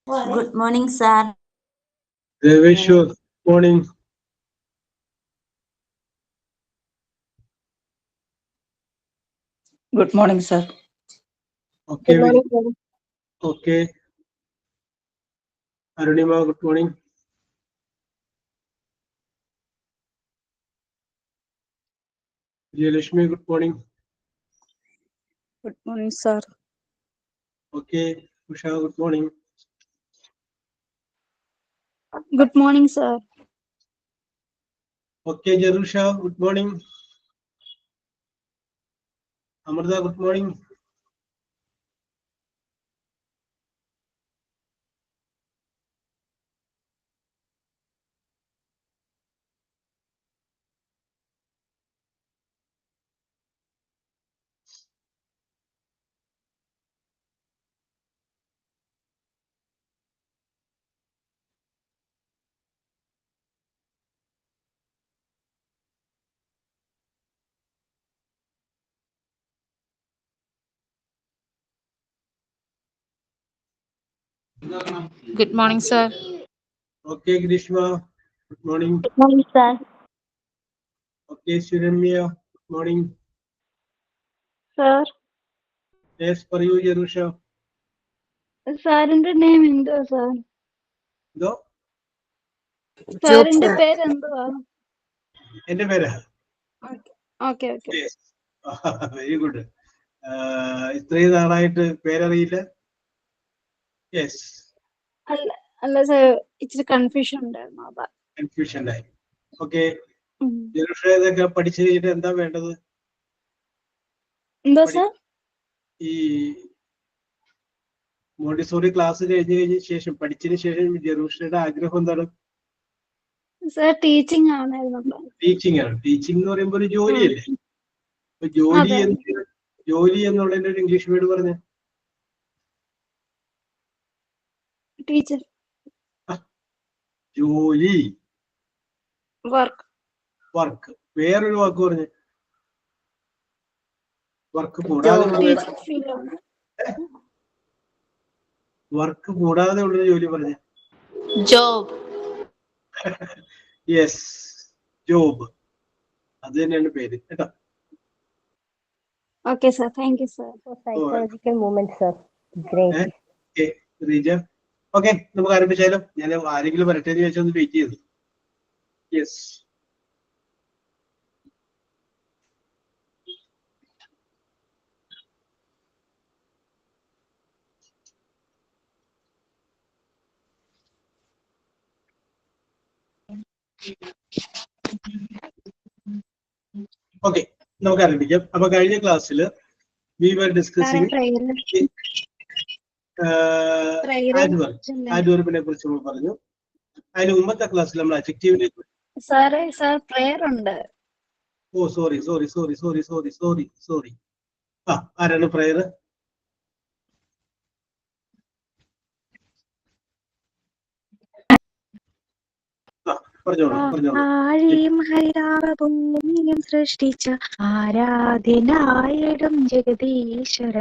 Good morning, sir. Deveshwar, morning. Good morning, sir. Okay, Good morning, sir. okay. Arunima, good morning. Vijayalakshmi, good morning. Good morning, sir. Okay, Usha, good morning. Good morning, sir. Okay, Jerusha, good morning. Amrita, good morning. Good morning, sir. Okay, Grishma, good morning. Good morning, sir. Okay, Suremya, good morning. Sir, Yes, for you, Jerusha. സാറിന്റെ name എന്തുവാ sir? ഇതോ സാറിന്റെ പേര് എന്തുവാ? എന്റെ പേരാ okay okay. Yes very good ഇത്രയും നാളായിട്ട് പേരറിയില്ല യെസ് അല്ല അല്ല സാർ, ഇച്ചിരി കൺഫ്യൂഷൻ ഉണ്ടായിരുന്നു അതാ. കൺഫ്യൂഷൻ ആയി ഓക്കെ ഉം. ജെറുഷ ഇതൊക്കെ പഠിച്ചു കഴിഞ്ഞിട്ട് എന്താ വേണ്ടത് എന്താ സാർ? ഈ മോണ്ടിസോറി ക്ലാസ് കഴിഞ്ഞ ശേഷം പഠിച്ചതിന് ശേഷം ജെറുഷയുടെ ആഗ്രഹം എന്താണ് സാർ ടീച്ചിങ് ആണായിരുന്നു. ടീച്ചിങ് ആണ് ടീച്ചിങ് എന്ന് പറയുമ്പോൾ ഒരു ജോലിയല്ലേ അപ്പൊ ജോലി അതെ. ജോലി എന്നുള്ളതിന്റെ ഒരു ഇംഗ്ലീഷ് വേർഡ് പറഞ്ഞ ടീച്ചർ. ജോലി വർക്ക്. വർക്ക് വേറൊരു വാക്ക് പറഞ്ഞ് വർക്ക് കൂടാതെ ടീച്ചിങ് ഫീൽഡ്. വർക്ക് കൂടാതെ ഉള്ളൊരു ജോലി പറഞ്ഞ Job. യെസ് ജോബ് അത് തന്നെയാണ് പേര് കേട്ടോ okay sir, thank you sir. Psychological movement, sir. Great. Reeja okay നമുക്ക് ആരംഭിച്ചാലോ ഞാൻ ആരെങ്കിലും വരട്ടെ എന്ന് ചോദിച്ചാൽ ഒന്ന് വെയിറ്റ് ചെയ്തു യെസ് ഓക്കെ നമുക്ക് ആരംഭിക്കാം അപ്പൊ കഴിഞ്ഞ ക്ലാസ്സിൽ വി വർ ഡിസ്കസിങ് ആഡ്വർബിനെ കുറിച്ച് നമ്മൾ പറഞ്ഞു അതിന് മുമ്പത്തെ ക്ലാസ്സിൽ നമ്മൾ അഡ്ജക്റ്റീവിനെ സാറേ സാർ പ്രേയർ ഉണ്ട്. Oh sorry sorry sorry sorry sorry sorry sorry ആ ആരാണ് പ്രയർ പറഞ്ഞോളൂ പറഞ്ഞോളൂ ആഴിയും ഹരിതാപഭൂമിയും സൃഷ്ടിച്ച ആരാധ്യനായിടും ജഗദീശ്വര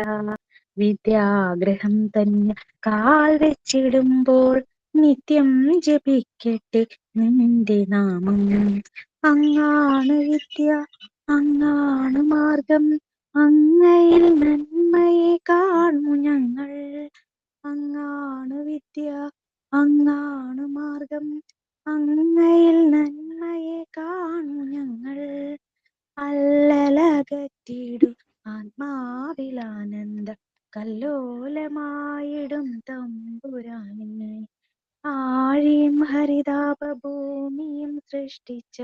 വിദ്യാഗ്രഹം തന്നെ കാൽ വെച്ചിടുമ്പോൾ നിത്യം ജപിക്കട്ടെ നിന്റെ നാമം അങ്ങാണ് വിദ്യ അങ്ങാണ് മാർഗം അങ്ങയിൽ നന്മയെ കാണു ഞങ്ങൾ അങ്ങാണ് വിദ്യ അങ്ങാണ് മാർഗം അങ്ങയിൽ നന്മയെ കാണു ഞങ്ങൾ അല്ലലകറ്റിടു ആത്മാവിലാനന്ദ കല്ലോലമായിടും തമ്പുരാനെ ആഴിയും ഹരിതാപഭൂമിയും സൃഷ്ടിച്ച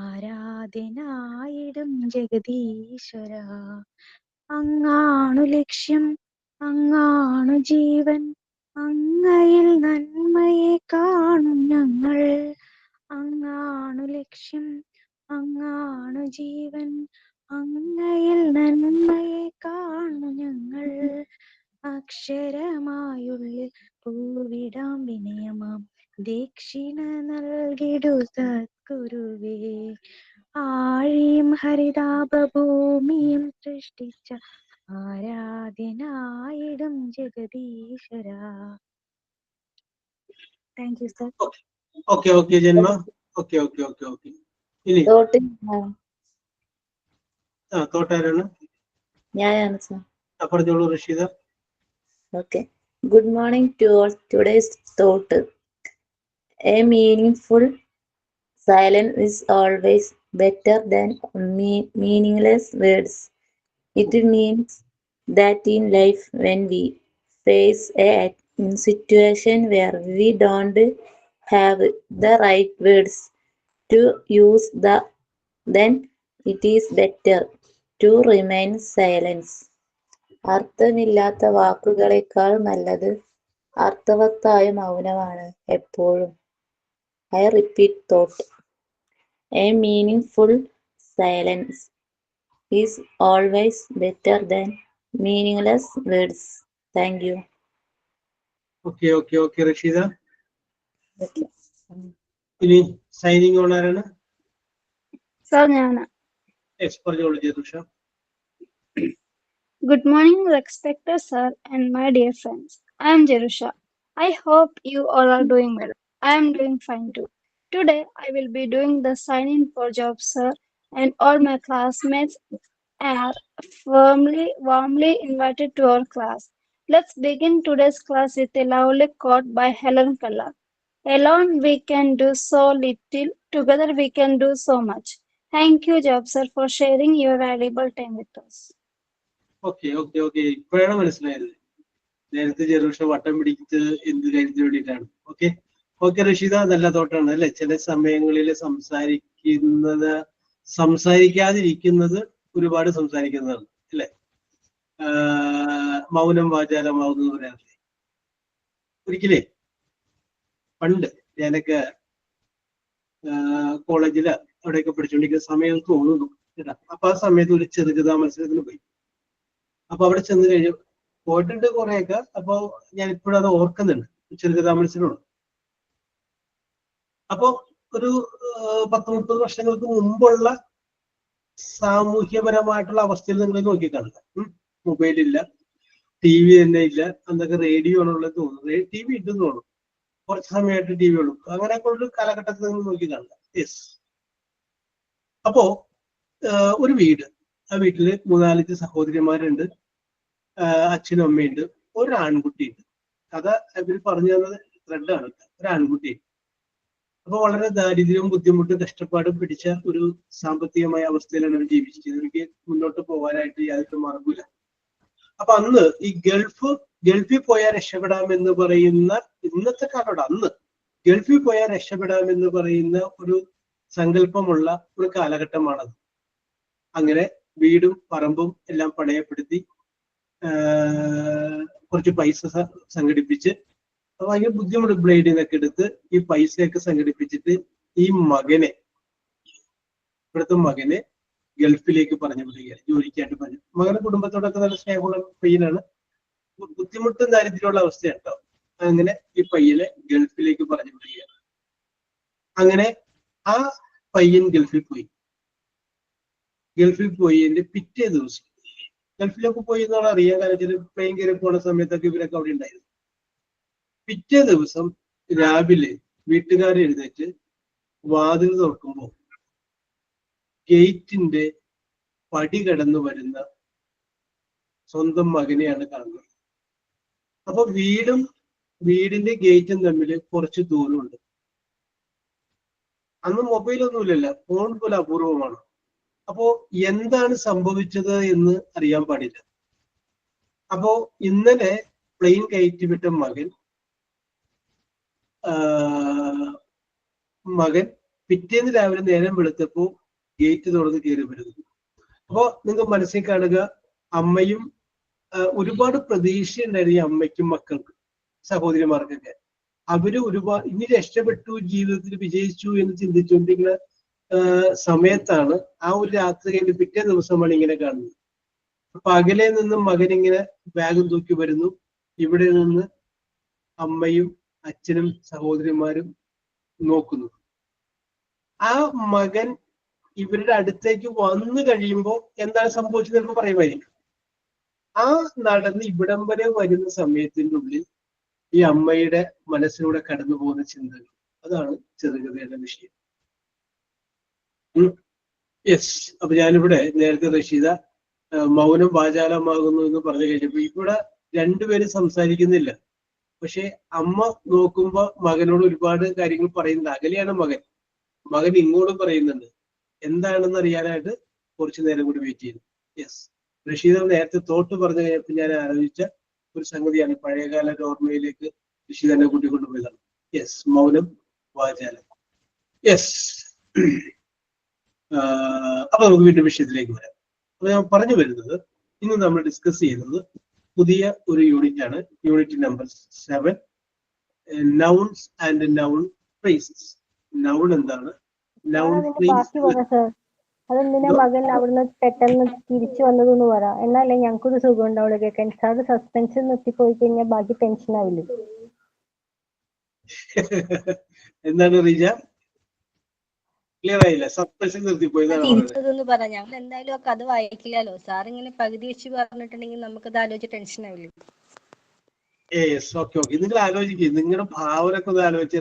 ആരാധനായിടും ജഗദീശ്വര അങ്ങാണു ലക്ഷ്യം അങ്ങാണു ജീവൻ അങ്ങയിൽ നന്മയെ കാണും ഞങ്ങൾ അങ്ങാണു ലക്ഷ്യം അങ്ങാണു ജീവൻ അങ്ങയിൽ നന്മയെ കാണു ഞങ്ങൾ അക്ഷരമായുള്ളിൽ പൂവിടാം വിനയമാം ദക്ഷിണ നൽകിടു സദ്ഗുരുവേ ആഴിയും ഹരിതാപഭൂമിയും സൃഷ്ടിച്ച ആരാധ്യനായിടും ജഗദീശ്വര താങ്ക് യു സർ. ഓക്കെ ജന്മ. ഓക്കെ ഇനി തോട്ടാരാണ്? ഞാനാണ് സർ. പറഞ്ഞോളൂ Rasheeda. Okay. Good morning to all. Today's thought. A meaningful silence is always better than meaningless words. It means that in life, when we face a situation where we don't have the right words to use, then it is better to remain silent. അർത്ഥമില്ലാത്ത വാക്കുകളേക്കാൾ നല്ലത് അർത്ഥവത്തായ മൗനമാണ് എപ്പോഴും. I repeat thought. A meaningful silence is always better than meaningless words. Thank you. Okay Rasheeda. Okay. ഇനി signing on ആരാണ്? Sir ഞാനാ. പറഞ്ഞോളൂ ജെറുഷ. Good morning, respected sir and my dear friends. I am Jerusha. I hope you all are doing well. I am doing fine too. Today, I will be doing the sign-in for job, sir, and all my classmates are warmly invited to our class. Let's begin today's class with a lovely quote by Helen Keller. Alone we can do so little, together we can do so much. Thank you, job, sir, for sharing your valuable time with us. Okay ഇപ്പോഴാണ് മനസ്സിലായത്. നേരത്തെ ജെറൂഷ വട്ടം പിടിച്ചത് എന്ത് കാര്യത്തിന് വേണ്ടിയിട്ടാണ്. Okay Rasheeda, നല്ല തോട്ടാണ് അല്ലെ? ചില സമയങ്ങളിൽ സംസാരിക്കാതിരിക്കുന്നത് ഒരുപാട് സംസാരിക്കുന്നതാണ് അല്ലെ? മൗനം വാചാലമാവുന്നത് പറയാറില്ലേ? ഒരിക്കലേ പണ്ട് ഞാനൊക്കെ കോളേജില് അവിടെയൊക്കെ പഠിച്ചുകൊണ്ടിരിക്കുന്ന സമയം തോന്നുന്നു കേട്ടാ. അപ്പൊ ആ സമയത്ത് ഒരു ചെറുകഥാ മത്സരത്തിന് പോയി. അപ്പൊ അവിടെ ചെന്ന് കഴിഞ്ഞു പോയിട്ടുണ്ട് കുറെയൊക്കെ. അപ്പൊ ഞാൻ ഇപ്പോഴും അത് ഓർക്കുന്നുണ്ട്. ചെറുകഥാ മത്സരമാണ്. അപ്പൊ ഒരു 10-30 വർഷങ്ങൾക്ക് മുമ്പുള്ള സാമൂഹ്യപരമായിട്ടുള്ള അവസ്ഥയിൽ നിങ്ങൾ നോക്കിക്കാണുക. മൊബൈലില്ല, TV തന്നെ ഇല്ല, അന്നൊക്കെ റേഡിയോ ആണുള്ളത് തോന്നുന്നു. TV ഇട്ടെന്ന് തോന്നുന്നു. കുറച്ച് സമയമായിട്ട് TV ഉള്ളൂ. അങ്ങനെയൊക്കെ ഒരു കാലഘട്ടത്തിൽ നിങ്ങൾ നോക്കിക്കാണുക. യെസ്. അപ്പോ ഒരു വീട്, ആ വീട്ടില് 3-4 സഹോദരിമാരുണ്ട്, അച്ഛനും അമ്മയുണ്ട്, ഒരു ആൺകുട്ടിയുണ്ട്. കഥ ഇവർ പറഞ്ഞു തന്നത് ത്രെഡാണ്. ഒരു ആൺകുട്ടിയുണ്ട്. അപ്പൊ വളരെ ദാരിദ്ര്യവും ബുദ്ധിമുട്ടും കഷ്ടപ്പാടും പിടിച്ച ഒരു സാമ്പത്തികമായ അവസ്ഥയിലാണ് അവർ ജീവിച്ചിരിക്കുന്നത്. എനിക്ക് മുന്നോട്ട് പോകാനായിട്ട് യാതൊരു മാർഗമില്ല. അപ്പൊ അന്ന് ഈ ഗൾഫിൽ പോയാൽ രക്ഷപ്പെടാമെന്ന് പറയുന്ന, ഇന്നത്തെ കാലത്തോട് അന്ന് ഗൾഫിൽ പോയാൽ രക്ഷപ്പെടാമെന്ന് പറയുന്ന ഒരു സങ്കല്പമുള്ള ഒരു കാലഘട്ടമാണത്. അങ്ങനെ വീടും പറമ്പും എല്ലാം പണയപ്പെടുത്തി കുറച്ച് പൈസ സംഘടിപ്പിച്ച് ഭയങ്കര ബുദ്ധിമുട്ട് ബ്ലേഡിൽ നിന്നൊക്കെ എടുത്ത് ഈ പൈസയൊക്കെ സംഘടിപ്പിച്ചിട്ട് ഈ ഇവിടുത്തെ മകനെ ഗൾഫിലേക്ക് പറഞ്ഞു വിടുകയാണ്, ജോലിക്കായിട്ട് പറഞ്ഞു. മകന്റെ കുടുംബത്തോടൊക്കെ നല്ല സ്നേഹമുള്ള പയ്യനാണ്. ബുദ്ധിമുട്ടും ദാരിദ്ര്യമുള്ള അവസ്ഥയാണ് കേട്ടോ. അങ്ങനെ ഈ പയ്യനെ ഗൾഫിലേക്ക് പറഞ്ഞു വിടുകയാണ്. അങ്ങനെ ആ പയ്യൻ ഗൾഫിൽ പോയി എന്റെ പിറ്റേ ദിവസം ഗൾഫിലൊക്കെ പോയി എന്നുള്ള അറിയാൻ. കാരണം പ്ലെയിൻ കയറി പോണ സമയത്തൊക്കെ ഇവരൊക്കെ അവിടെ ഉണ്ടായിരുന്നു. പിറ്റേ ദിവസം രാവിലെ വീട്ടുകാരെ എഴുന്നേറ്റ് വാതിൽ തുറക്കുമ്പോൾ ഗേറ്റിന്റെ പടി കടന്നു വരുന്ന സ്വന്തം മകനെയാണ് കാണുന്നത്. അപ്പൊ വീടിന്റെ ഗേറ്റും തമ്മിൽ കുറച്ച് ദൂരമുണ്ട്. അന്ന് മൊബൈലൊന്നുമില്ലല്ലോ, ഫോൺ പോലെ അപൂർവമാണ്. അപ്പോ എന്താണ് സംഭവിച്ചത് എന്ന് അറിയാൻ പാടില്ല. അപ്പോ ഇന്നലെ പ്ലെയിൻ കയറ്റിവിട്ട മകൻ പിറ്റേന്ന് രാവിലെ നേരം വെളുത്തപ്പോ ഗേറ്റ് തുറന്ന് കയറി വരുന്നു. അപ്പോ നിങ്ങൾ മനസ്സിൽ കാണുക, അമ്മയും ഒരുപാട് പ്രതീക്ഷയുണ്ടായിരുന്നു ഈ അമ്മയ്ക്കും മക്കൾക്കും സഹോദരിമാർക്കൊക്കെ. അവര് ഒരുപാട് ഇനി രക്ഷപ്പെട്ടു, ജീവിതത്തിൽ വിജയിച്ചു എന്ന് ചിന്തിച്ചുകൊണ്ടിരിക്കുന്ന സമയത്താണ് ആ ഒരു രാത്രി കഴിഞ്ഞ് പിറ്റേ ദിവസമാണ് ഇങ്ങനെ കാണുന്നത്. അപ്പൊ അകലെ നിന്നും മകൻ ഇങ്ങനെ ബാഗും തൂക്കി വരുന്നു. ഇവിടെ നിന്ന് അമ്മയും അച്ഛനും സഹോദരിമാരും നോക്കുന്നു. ആ മകൻ ഇവരുടെ അടുത്തേക്ക് വന്നു കഴിയുമ്പോൾ എന്താണ് സംഭവിച്ചത് ചിലപ്പോൾ പറയുമായിരിക്കും. ആ നടന്ന് ഇവിടം വരെ വരുന്ന സമയത്തിൻ്റെ ഉള്ളിൽ ഈ അമ്മയുടെ മനസ്സിലൂടെ കടന്നു പോകുന്ന ചിന്തകൾ. അതാണ് ചെറുകഥയുടെ വിഷയം. യെസ്. അപ്പൊ ഞാനിവിടെ നേരത്തെ റഷീദ മൗനം വാചാലമാകുന്നു എന്ന് പറഞ്ഞു കഴിഞ്ഞപ്പോ ഇവിടെ രണ്ടുപേരും സംസാരിക്കുന്നില്ല. പക്ഷെ അമ്മ നോക്കുമ്പോ മകനോട് ഒരുപാട് കാര്യങ്ങൾ പറയുന്നുണ്ട്. അകലെയാണ് മകൻ. മകൻ ഇങ്ങോട്ടും പറയുന്നുണ്ട്. എന്താണെന്ന് അറിയാനായിട്ട് കുറച്ചു നേരം കൂടി വെയിറ്റ് ചെയ്തു. യെസ്. റഷീദ നേരത്തെ തോട്ട് പറഞ്ഞു കഴിഞ്ഞപ്പോൾ ഞാൻ ആലോചിച്ച ഒരു സംഗതിയാണ്. പഴയകാല ഓർമ്മയിലേക്ക് റഷീദ് എന്നെ കൂട്ടിക്കൊണ്ടുപോയതാണ്. യെസ്. മൗനം വാചാലം. യെസ്. അപ്പൊ നമുക്ക് വീണ്ടും വിഷയത്തിലേക്ക് വരാം. അപ്പൊ ഞാൻ പറഞ്ഞു വരുന്നത്, ഇന്ന് നമ്മൾ ഡിസ്കസ് ചെയ്യുന്നത് പുതിയ ഒരു യൂണിറ്റ് ആണ്. Unit number 7, nouns and noun phrases. Noun എന്താണ്? നൗൺ ബാക്കി പറ സർ. അതെന്തിനാ മകൻ അവിടുന്ന് പെട്ടെന്ന് തിരിച്ചു വന്നതെന്ന് പറ. എന്നാലേ ഞങ്ങൾക്കൊരു സുഖം ഉണ്ടാവുള്ളൂ കേൾക്കാൻ. സാർ സസ്പെൻഷൻ നിർത്തിപ്പോയി കഴിഞ്ഞാൽ ബാക്കി ടെൻഷൻ ആവില്ലേ? എന്താണ് റീജ? ക്ലിയർ ആയില്ല. സസ്പെൻഷൻ നിർത്തിപ്പോയതാണ് തിരിച്ചതെന്ന് പറ. ഞങ്ങൾ എന്തായാലും ആ കഥ വായിക്കില്ലല്ലോ. സാർ ഇങ്ങനെ പകുതി വെച്ച് പറഞ്ഞിട്ടുണ്ടെങ്കിൽ നമുക്കത് ആലോചിച്ച് ടെൻഷൻ ആവില്ലേ? ഓക്കെ. നിങ്ങൾ ആലോചിക്കുക. നിങ്ങളുടെ ഭാവനൊക്കെ ഒന്ന് ആലോചിച്ച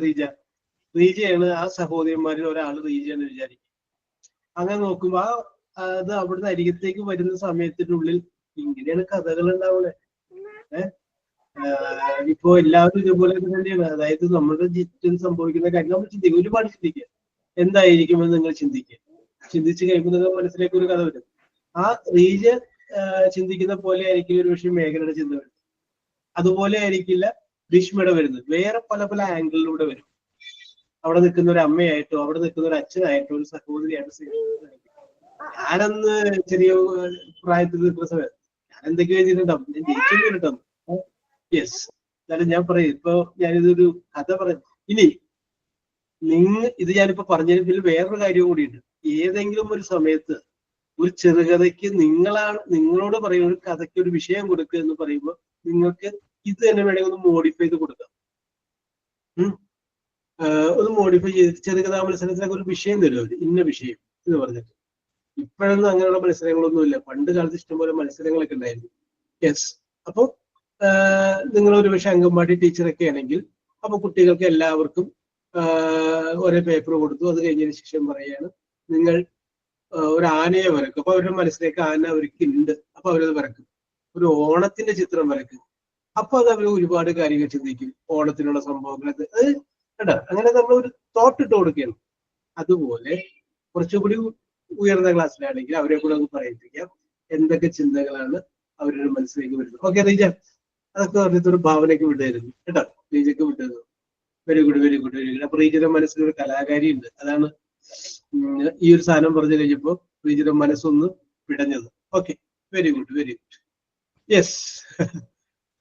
റീജയാണ് ആ സഹോദരന്മാരിൽ ഒരാൾ റീജയാണ് വിചാരിക്കും. അങ്ങനെ നോക്കുമ്പോ അത് അവിടുന്ന് അരികത്തേക്ക് വരുന്ന സമയത്തിനുള്ളിൽ ഇങ്ങനെയാണ് കഥകൾ ഉണ്ടാവുന്നത്. ഇപ്പോ എല്ലാവരും ഇതേപോലെ തന്നെയാണ്. അതായത് നമ്മുടെ ചുറ്റും സംഭവിക്കുന്ന കാര്യം നമ്മൾ ചിന്തിക്കുക, ഒരുപാട് ചിന്തിക്കുക. എന്തായിരിക്കുമെന്ന് നിങ്ങൾ ചിന്തിക്കുക. ചിന്തിച്ചു കഴിയുമ്പോൾ നിങ്ങൾ മനസ്സിലേക്ക് ഒരു കഥ വരും. ആ റീജ ചിന്തിക്കുന്ന പോലെ ആയിരിക്കും ഒരു പക്ഷേ മേഖലയുടെ ചിന്ത വരുന്നത്. അതുപോലെ ആയിരിക്കില്ല ഭീഷ്മയുടെ വരുന്നത്. വേറെ പല പല ആംഗിളിലൂടെ വരും. അവിടെ നിൽക്കുന്ന ഒരു അമ്മയായിട്ടോ അവിടെ നിൽക്കുന്ന ഒരു അച്ഛനായിട്ടോ ഒരു സഹോദരിയായിട്ടോ. ഞാനന്ന് ചെറിയ പ്രായത്തിൽ നിൽക്കുന്ന സമയത്ത് ഞാൻ എന്തൊക്കെയോ ചെയ്തിട്ടുണ്ടാവും. ഞാൻ ജയിച്ചിട്ടുണ്ടാവും. യെസ്. എന്നാലും ഞാൻ പറയും, ഇപ്പൊ ഞാനിതൊരു കഥ പറഞ്ഞു. ഇനി ഇത് ഞാനിപ്പോ പറഞ്ഞതിൽ വേറൊരു കാര്യം കൂടിയുണ്ട്. ഏതെങ്കിലും ഒരു സമയത്ത് ഒരു ചെറുകഥയ്ക്ക് നിങ്ങളോട് പറയുന്ന ഒരു കഥയ്ക്ക് ഒരു വിഷയം കൊടുക്കുക എന്ന് പറയുമ്പോൾ നിങ്ങൾക്ക് ഇത് തന്നെ വേണമെങ്കിൽ ഒന്ന് മോഡിഫൈ ചെയ്ത് കൊടുക്കാം. ഒന്ന് മോഡിഫൈ ചെയ്ത് ചെറുകഥാ മത്സരത്തിനൊക്കെ ഒരു വിഷയം തരും അവര്. ഇന്ന വിഷയം എന്ന് പറഞ്ഞിട്ട്. ഇപ്പോഴൊന്നും അങ്ങനെയുള്ള മത്സരങ്ങളൊന്നും ഇല്ല. പണ്ട് കാലത്ത് ഇഷ്ടംപോലെ മത്സരങ്ങളൊക്കെ ഉണ്ടായിരുന്നു. യെസ്. അപ്പൊ നിങ്ങൾ ഒരു പക്ഷെ അംഗൻവാടി ടീച്ചറൊക്കെ ആണെങ്കിൽ അപ്പൊ കുട്ടികൾക്ക് എല്ലാവർക്കും ഒരേ പേപ്പർ കൊടുത്തു. അത് കഴിഞ്ഞതിന് ശേഷം പറയാണ് നിങ്ങൾ ഒരു ആനയെ വരക്കും. അപ്പൊ അവരുടെ മനസ്സിലേക്ക് ആന അവർക്കുണ്ട്. അപ്പൊ അവരത് വരക്കും. ഒരു ഓണത്തിന്റെ ചിത്രം വരക്കും. അപ്പൊ അത് അവർ ഒരുപാട് കാര്യങ്ങൾ ചിന്തിക്കും. ഓണത്തിനുള്ള സംഭവങ്ങൾ കേട്ടോ. അങ്ങനെ നമ്മൾ ഒരു തോട്ട് ഇട്ട് കൊടുക്കുകയാണ്. അതുപോലെ കുറച്ചുകൂടി ഉയർന്ന ക്ലാസ്സിലാണെങ്കിൽ അവരെ കൂടെ ഒന്ന് പറയിപ്പിക്കാം എന്തൊക്കെ ചിന്തകളാണ് അവരുടെ മനസ്സിലേക്ക് വരുന്നത്. ഓക്കെ റീജ, അതൊക്കെ പറഞ്ഞിട്ടൊരു ഭാവനയ്ക്ക് വിട്ടായിരുന്നു കേട്ടോ. റീജയ്ക്ക് വിട്ടത്. Very good, very good, very good. അപ്പൊ റീജയുടെ മനസ്സിലൊരു കലാകാരി ഉണ്ട്. അതാണ് ഈ ഒരു സാധനം പറഞ്ഞു കഴിഞ്ഞപ്പോ റീജയുടെ മനസ്സൊന്ന് പിടഞ്ഞത്. Okay, very good, very good. Yes.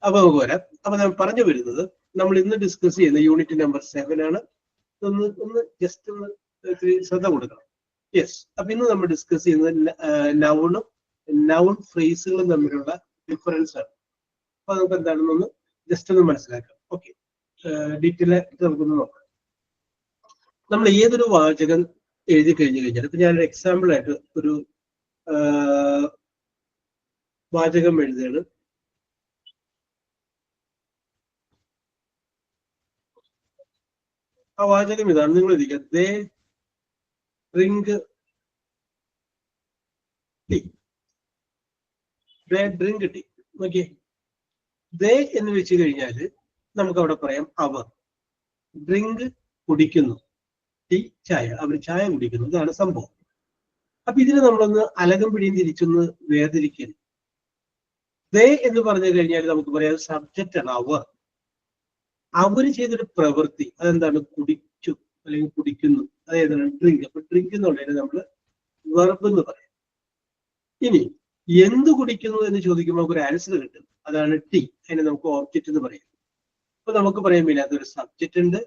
അപ്പൊ നമുക്ക് വരാം. അപ്പൊ ഞാൻ പറഞ്ഞു വരുന്നത്, നമ്മൾ ഇന്ന് ഡിസ്കസ് ചെയ്യുന്ന യൂണിറ്റ് നമ്പർ 7 ആണ്. ഒന്ന് ജസ്റ്റ് ഒന്ന് ശ്രദ്ധ കൊടുക്കണം. യെസ്. അപ്പൊ ഇന്ന് നമ്മൾ ഡിസ്കസ് ചെയ്യുന്നത് നൗണും നൗൺ ഫ്രേസുകളും തമ്മിലുള്ള ഡിഫറൻസ് ആണ്. അപ്പൊ നമുക്ക് എന്താണെന്നൊന്ന് ജസ്റ്റ് ഒന്ന് മനസ്സിലാക്കാം. ഓക്കെ, ഡീറ്റെയിൽ ആയിട്ട് നമുക്കൊന്ന് നോക്കാം. നമ്മൾ ഏതൊരു വാചകം എഴുതി കഴിഞ്ഞു കഴിഞ്ഞാൽ, ഇപ്പൊ ഞാനൊരു എക്സാമ്പിൾ ആയിട്ട് ഒരു വാചകം എഴുതുകയാണ്. ആ വാചകം ഇതാണ്. നിങ്ങൾ എഴുതിക്കുക, ദേ ഡ്രിങ്ക് ടീ. ദേ ഡ്രിങ്ക് ടീ. ഓക്കെ, ദേ എന്ന് വെച്ച് കഴിഞ്ഞാൽ നമുക്ക് അവിടെ പറയാം അവർ. ഡ്രിങ്ക് കുടിക്കുന്നു, ടീ ചായ, അവർ ചായ കുടിക്കുന്നു. ഇതാണ് സംഭവം. അപ്പൊ ഇതിന് നമ്മളൊന്ന് അലകം പിടിയും തിരിച്ചൊന്ന് വേർതിരിക്കുന്നു. ദേ എന്ന് പറഞ്ഞു കഴിഞ്ഞാൽ നമുക്ക് പറയാം സബ്ജക്റ്റ് ആണ് അവർ. അവര് ചെയ്തൊരു പ്രവൃത്തി അതെന്താണ്? കുടിച്ചു അല്ലെങ്കിൽ കുടിക്കുന്നു. അതേതാണ്? ഡ്രിങ്ക്. അപ്പൊ ഡ്രിങ്ക് എന്നുള്ളതിന് നമ്മൾ വെർബ് എന്ന് പറയാം. ഇനി എന്ത് കുടിക്കുന്നു എന്ന് ചോദിക്കുമ്പോൾ നമുക്ക് ഒരു ആൻസർ കിട്ടും. അതാണ് ടീ. അതിനെ നമുക്ക് ഓബ്ജക്റ്റ് എന്ന് പറയാം. അപ്പൊ നമുക്ക് പറയാൻ പിന്നെ അതൊരു സബ്ജക്റ്റ് ഉണ്ട്,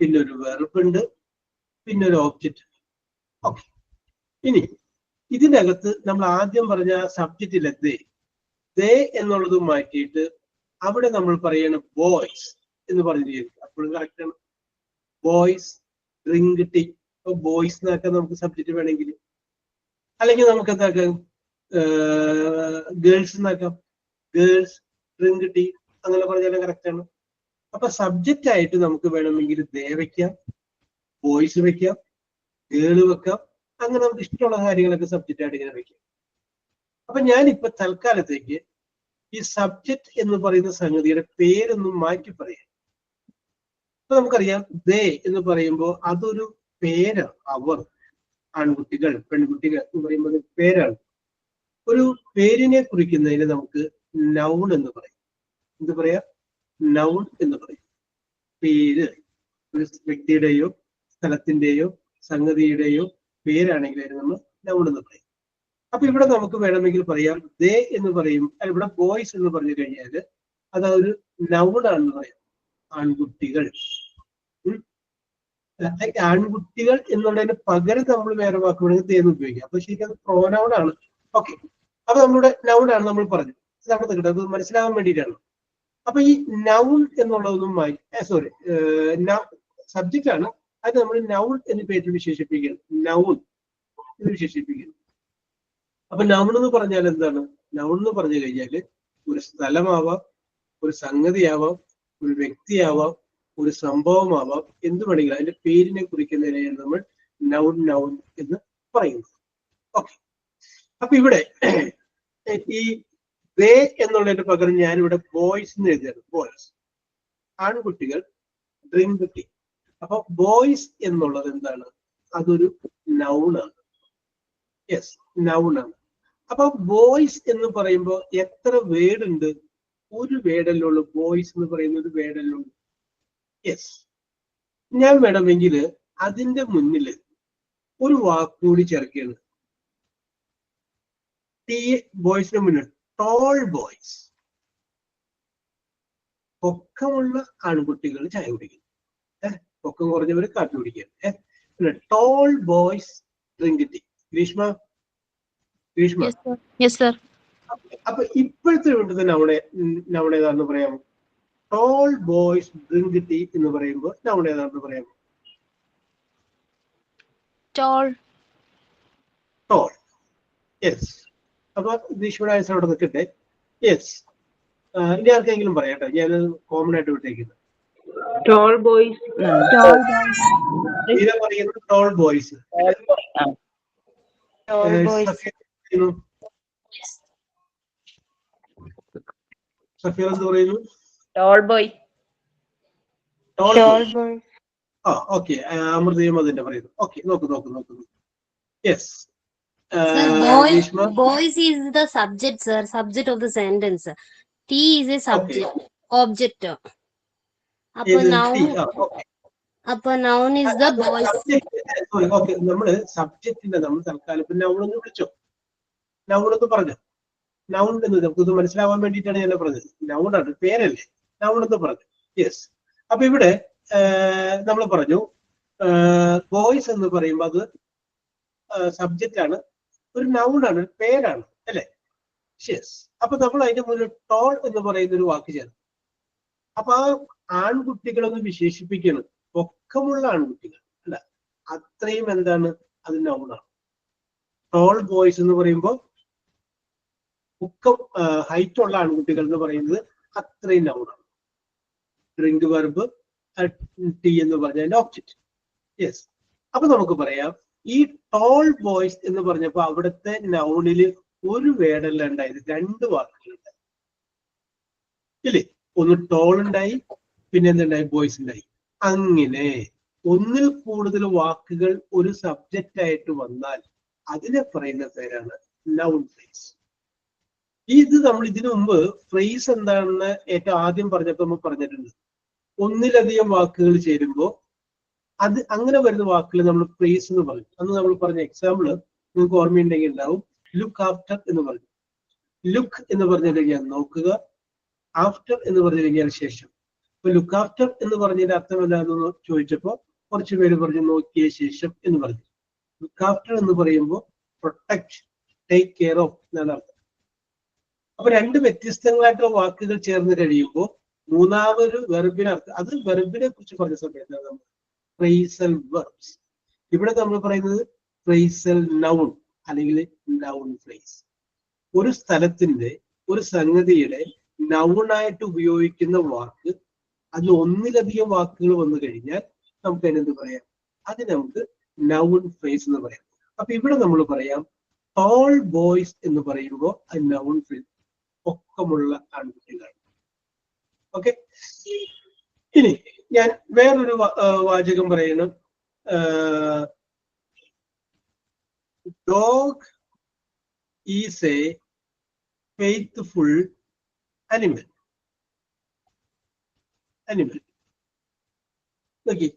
പിന്നെ ഒരു വെർബ് ഉണ്ട്, പിന്നെ ഒരു ഓബ്ജക്റ്റ് ഉണ്ട്. ഓക്കെ. ഇനി ഇതിനകത്ത് നമ്മൾ ആദ്യം പറഞ്ഞ സബ്ജക്റ്റ് ഇല്ല ദേ എന്നുള്ളത് മാറ്റിയിട്ട് അവിടെ നമ്മൾ പറയണ ബോയ്സ് എന്ന് പറഞ്ഞിരിക്കും. അപ്പോഴും കറക്റ്റ് ആണ്. Boys drink tea. അപ്പൊ ബോയ്സ് എന്നാക്കാൻ നമുക്ക് സബ്ജക്റ്റ് വേണമെങ്കിൽ, അല്ലെങ്കിൽ നമുക്ക് എന്താക്കാം, ഗേൾസ് എന്നാക്കാം. ഗേൾസ് ഡ്രിങ്ക് ടീ അങ്ങനെ പറഞ്ഞാലും കറക്റ്റ് ആണ്. അപ്പൊ സബ്ജക്റ്റ് ആയിട്ട് നമുക്ക് വേണമെങ്കിൽ ദേ വെക്കാം, ബോയ്സ് വെക്കാം, ഗേള് വെക്കാം, അങ്ങനെ നമുക്ക് ഇഷ്ടമുള്ള കാര്യങ്ങളൊക്കെ സബ്ജക്റ്റ് ആയിട്ട് ഇങ്ങനെ വെക്കാം. അപ്പൊ ഞാനിപ്പോ തൽക്കാലത്തേക്ക് ഈ സബ്ജക്റ്റ് എന്ന് പറയുന്ന സംഗതിയുടെ പേരൊന്നും മാറ്റി പറയാം. അപ്പൊ നമുക്കറിയാം ദേ എന്ന് പറയുമ്പോൾ അതൊരു പേരാണ്. അവർ, ആൺകുട്ടികൾ, പെൺകുട്ടികൾ എന്ന് പറയുമ്പോൾ ഒരു പേരാണ്. ഒരു പേരിനെ കുറിക്കുന്നതിന് നമുക്ക് നൗൺ എന്ന് പറയും. എന്ത് പറയാ? നൗൺ എന്ന് പറയും. പേര് ഒരു വ്യക്തിയുടെയോ സ്ഥലത്തിന്റെയോ സംഗതിയുടെയോ പേരാണെങ്കിൽ അതിന് നമ്മൾ നൗൺ എന്ന് പറയും. അപ്പൊ ഇവിടെ നമുക്ക് വേണമെങ്കിൽ പറയാം ദേ എന്ന് പറയും, ഇവിടെ ബോയ്സ് എന്ന് പറഞ്ഞു കഴിഞ്ഞാൽ അത് ഒരു നൗൺ ആണെന്ന് പറയാം. ആൺകുട്ടികൾ. ആൺകുട്ടികൾ എന്നുള്ളതിന് പകരം നമ്മൾ വേറെ വാക്ക് വേണമെങ്കിൽ ദേ എന്ന് ഉപയോഗിക്കാം. അപ്പൊ ശരിക്കും അത് പ്രോനൗൺ ആണ്. ഓക്കെ, അപ്പൊ നമ്മുടെ നൗൺ ആണ് നമ്മൾ പറഞ്ഞത്. നമ്മൾ കിട്ടും, അത് മനസ്സിലാവാൻ വേണ്ടിയിട്ടാണ്. അപ്പൊ ഈ നൗൺ എന്നുള്ളതൊന്നും സോറി സബ്ജക്റ്റ് ആണ്, അത് നമ്മൾ നൗൺ എന്ന് പേരിൽ വിശേഷിപ്പിക്കണം. നൗൺ എന്ന് വിശേഷിപ്പിക്കണം. അപ്പൊ നൗൺ എന്ന് പറഞ്ഞാൽ എന്താണ്? നൗൺ എന്ന് പറഞ്ഞു കഴിഞ്ഞാൽ ഒരു സ്ഥലമാവാം, ഒരു സംഗതിയാവാം, ഒരു വ്യക്തിയാവാം, ഒരു സംഭവമാവാം, എന്ത് വേണമെങ്കിലും അതിന്റെ പേരിനെ കുറിക്കുന്നതിനെയാണ് നമ്മൾ നൗൺ നൗൺ എന്ന് പറയുന്നത്. ഓക്കെ, അപ്പൊ ഇവിടെ ഈ ദേ എന്നുള്ളതിന്റെ പകരം ഞാനിവിടെ ബോയ്സ് എന്ന് എഴുതിയാണ്. ബോയ്സ്, ആൺകുട്ടികൾ, ഡ്രിങ്ക് ടീ. അപ്പൊ ബോയ്സ് എന്നുള്ളത് എന്താണ്? അതൊരു നൗണാണ്. യെസ്, നൗണാണ്. അപ്പൊ ബോയ്സ് എന്ന് പറയുമ്പോൾ എത്ര വേർഡ് ഉണ്ട്? ഒരു വേർഡല്ലേ ഉള്ളൂ. ബോയ്സ് എന്ന് പറയുന്ന ഒരു വേർഡല്ലേ ഉള്ളൂ. യെസ്, ഞാൻ വേണമെങ്കിൽ അതിന്റെ മുന്നിൽ ഒരു വാക്കുകൂടി ചേർക്കുകയാണ്. ബോയ്സിന് മുന്നിൽ ടോൾ ബോയ്സ്, പൊക്കമുള്ള ആൺകുട്ടികൾ ചായ കുടിക്കും. പൊക്കം കുറഞ്ഞവർ കാപ്പി കുടിക്കുക. പിന്നെ tall boys drink tea. Grishma, അപ്പൊ ഇപ്പോഴത്തെ വേണ്ടത് നൗൺ ഏതാണെന്ന് പറയാമോ? ടോൾ ബോയ്സ് ഡ്രിങ്ക് ടീ എന്ന് പറയുമ്പോൾ നൗൺ ഏതാണെന്ന് പറയാമോ? ടോൾ. യെസ്. അപ്പൊ ഗ്രീഷ്മയുടെ ആൻസർ അവിടെ നിൽക്കട്ടെ. യെസ്, ഇനി ആർക്കെങ്കിലും പറയാട്ടോ, ഞാൻ കോമൺ ആയിട്ട് വിട്ടേക്കുന്നത്. Toll boys. ഇത് പറയുന്നത് ടോൾ ബോയ്സ്. സഫീർ എന്ത് പറയുന്നു? Toll boy. ആ, ഓക്കെ. അമൃതയും അതിന്റെ പറയുന്നു. ഓക്കെ, നോക്കൂ. Yes. Boys is the subject, sir. Subject of the sentence. T is a subject. Object. Upper noun is the boys. Okay, നമ്മള് സബ്ജക്റ്റിന്റെ നമ്മൾ തൽക്കാലം ഇപ്പൊ നൗൺ എന്ന് വിളിച്ചോ, നൗൺ എന്ന് പറഞ്ഞു. നൗൺ എന്ന് നമുക്കിത് മനസ്സിലാവാൻ വേണ്ടിയിട്ടാണ് ഞാൻ പറഞ്ഞത്. നൗൺ ആണ്, പേരല്ലേ, നൗൺ എന്ന് പറഞ്ഞു. യെസ്. അപ്പൊ ഇവിടെ നമ്മൾ പറഞ്ഞു ബോയ്സ് എന്ന് പറയുമ്പോൾ അത് സബ്ജക്റ്റ് ആണ്, ഒരു നൗൺ ആണ്, ഒരു പേരാണ്, അല്ലെ? യെസ്. അപ്പൊ നമ്മൾ അതിന്റെ മുന്നിൽ ടോൾ എന്ന് പറയുന്ന ഒരു വാക്ക് ചേർന്നു. അപ്പൊ ആ ആൺകുട്ടികളൊന്ന് വിശേഷിപ്പിക്കണം. പൊക്കമുള്ള ആൺകുട്ടികൾ അല്ല, അത്രയും എന്താണ്, അത് നൗണാണ്. ടോൾ ബോയ്സ് എന്ന് പറയുമ്പോൾ പൊക്കം, ഹൈറ്റ് ഉള്ള ആൺകുട്ടികൾ എന്ന് പറയുന്നത് അത്രയും നൗണാണ്. ഡ്രിങ്ക് വെർബ്, ടി എന്ന് പറഞ്ഞതിന്റെ ഓബ്ജക്റ്റ്. യെസ്. അപ്പൊ നമുക്ക് പറയാം ഈ ടോൾ ബോയ്സ് എന്ന് പറഞ്ഞപ്പോ അവിടുത്തെ നൗണില് ഒരു വേർഡല്ല ഉണ്ടായത്, രണ്ട് വാക്കുകളുണ്ടായി, ഇല്ലേ? ഒന്ന് ടോൾ ഉണ്ടായി, പിന്നെ എന്തുണ്ടായി? ബോയ്സ് ഉണ്ടായി. അങ്ങനെ ഒന്നിൽ കൂടുതൽ വാക്കുകൾ ഒരു സബ്ജക്റ്റ് ആയിട്ട് വന്നാൽ അതിനെ പറയുന്ന പേരാണ് നൗൺ ഫ്രേസ്. ഇത് നമ്മൾ ഇതിനു മുമ്പ് ഫ്രേസ് എന്താണെന്ന് ഏറ്റവും ആദ്യം പറഞ്ഞപ്പോൾ നമ്മൾ പറഞ്ഞിട്ടുണ്ട്. ഒന്നിലധികം വാക്കുകൾ ചേരുമ്പോൾ അത് അങ്ങനെ വരുന്ന വാക്കുകൾ നമ്മൾ ഫ്രേസ് എന്ന് പറയും. അന്ന് നമ്മൾ പറഞ്ഞ എക്സാമ്പിള് നിങ്ങൾക്ക് ഓർമ്മയുണ്ടെങ്കിൽ ഉണ്ടാവും. ലുക്ക് ആഫ്റ്റർ എന്ന് പറഞ്ഞു. ലുക്ക് എന്ന് പറഞ്ഞു കഴിഞ്ഞാൽ നോക്കുക, ആഫ്റ്റർ എന്ന് പറഞ്ഞു കഴിഞ്ഞാൽ ശേഷം. ഇപ്പൊ ലുക്ക് ആഫ്റ്റർ എന്ന് പറഞ്ഞതിന്റെ അർത്ഥം എന്താണെന്ന് ചോദിച്ചപ്പോ കുറച്ചു പേര് പറഞ്ഞു നോക്കിയ ശേഷം എന്ന് പറഞ്ഞു. ലുക്ക് ആഫ്റ്റർ എന്ന് പറയുമ്പോൾ പ്രൊട്ടക്ട്, ടേക്ക് കെയർ ഓഫ് എന്നാണ് അർത്ഥം. അപ്പൊ രണ്ട് വ്യത്യസ്തങ്ങളായിട്ടുള്ള വാക്കുകൾ ചേർന്ന് കഴിയുമ്പോൾ മൂന്നാമതൊരു വെർബിന് അർത്ഥം, അത് വെർബിനെ കുറിച്ച് പറഞ്ഞ സമയത്താണ് നമ്മൾ ഫ്രേസൽ വെർബ്സ്. ഇവിടെ നമ്മൾ പറയുന്നത് ഫ്രേസൽ നൗൺ അല്ലെങ്കിൽ നൗൺ ഫ്രേസ്. ഒരു സ്ഥലത്തിന്റെ, ഒരു സംഗതിയുടെ നൗണായിട്ട് ഉപയോഗിക്കുന്ന വാക്ക് അതിൽ ഒന്നിലധികം വാക്കുകൾ വന്നു കഴിഞ്ഞാൽ നമുക്ക് അതിനെന്ത് പറയാം? അതിന് നമുക്ക് നൗൺ ഫ്രേസ് എന്ന് പറയാം. അപ്പൊ ഇവിടെ നമ്മൾ പറയാം ടോൾ ബോയ്സ് എന്ന് പറയുമ്പോൾ അത് നൗൺ ഫ്രേസ്, പൊക്കമുള്ള ആൺകുട്ടികൾ. ഓക്കെ, ഇനി ഞാൻ വേറൊരു വാചകം പറയണം. Dog is a faithful animal. നോക്കി,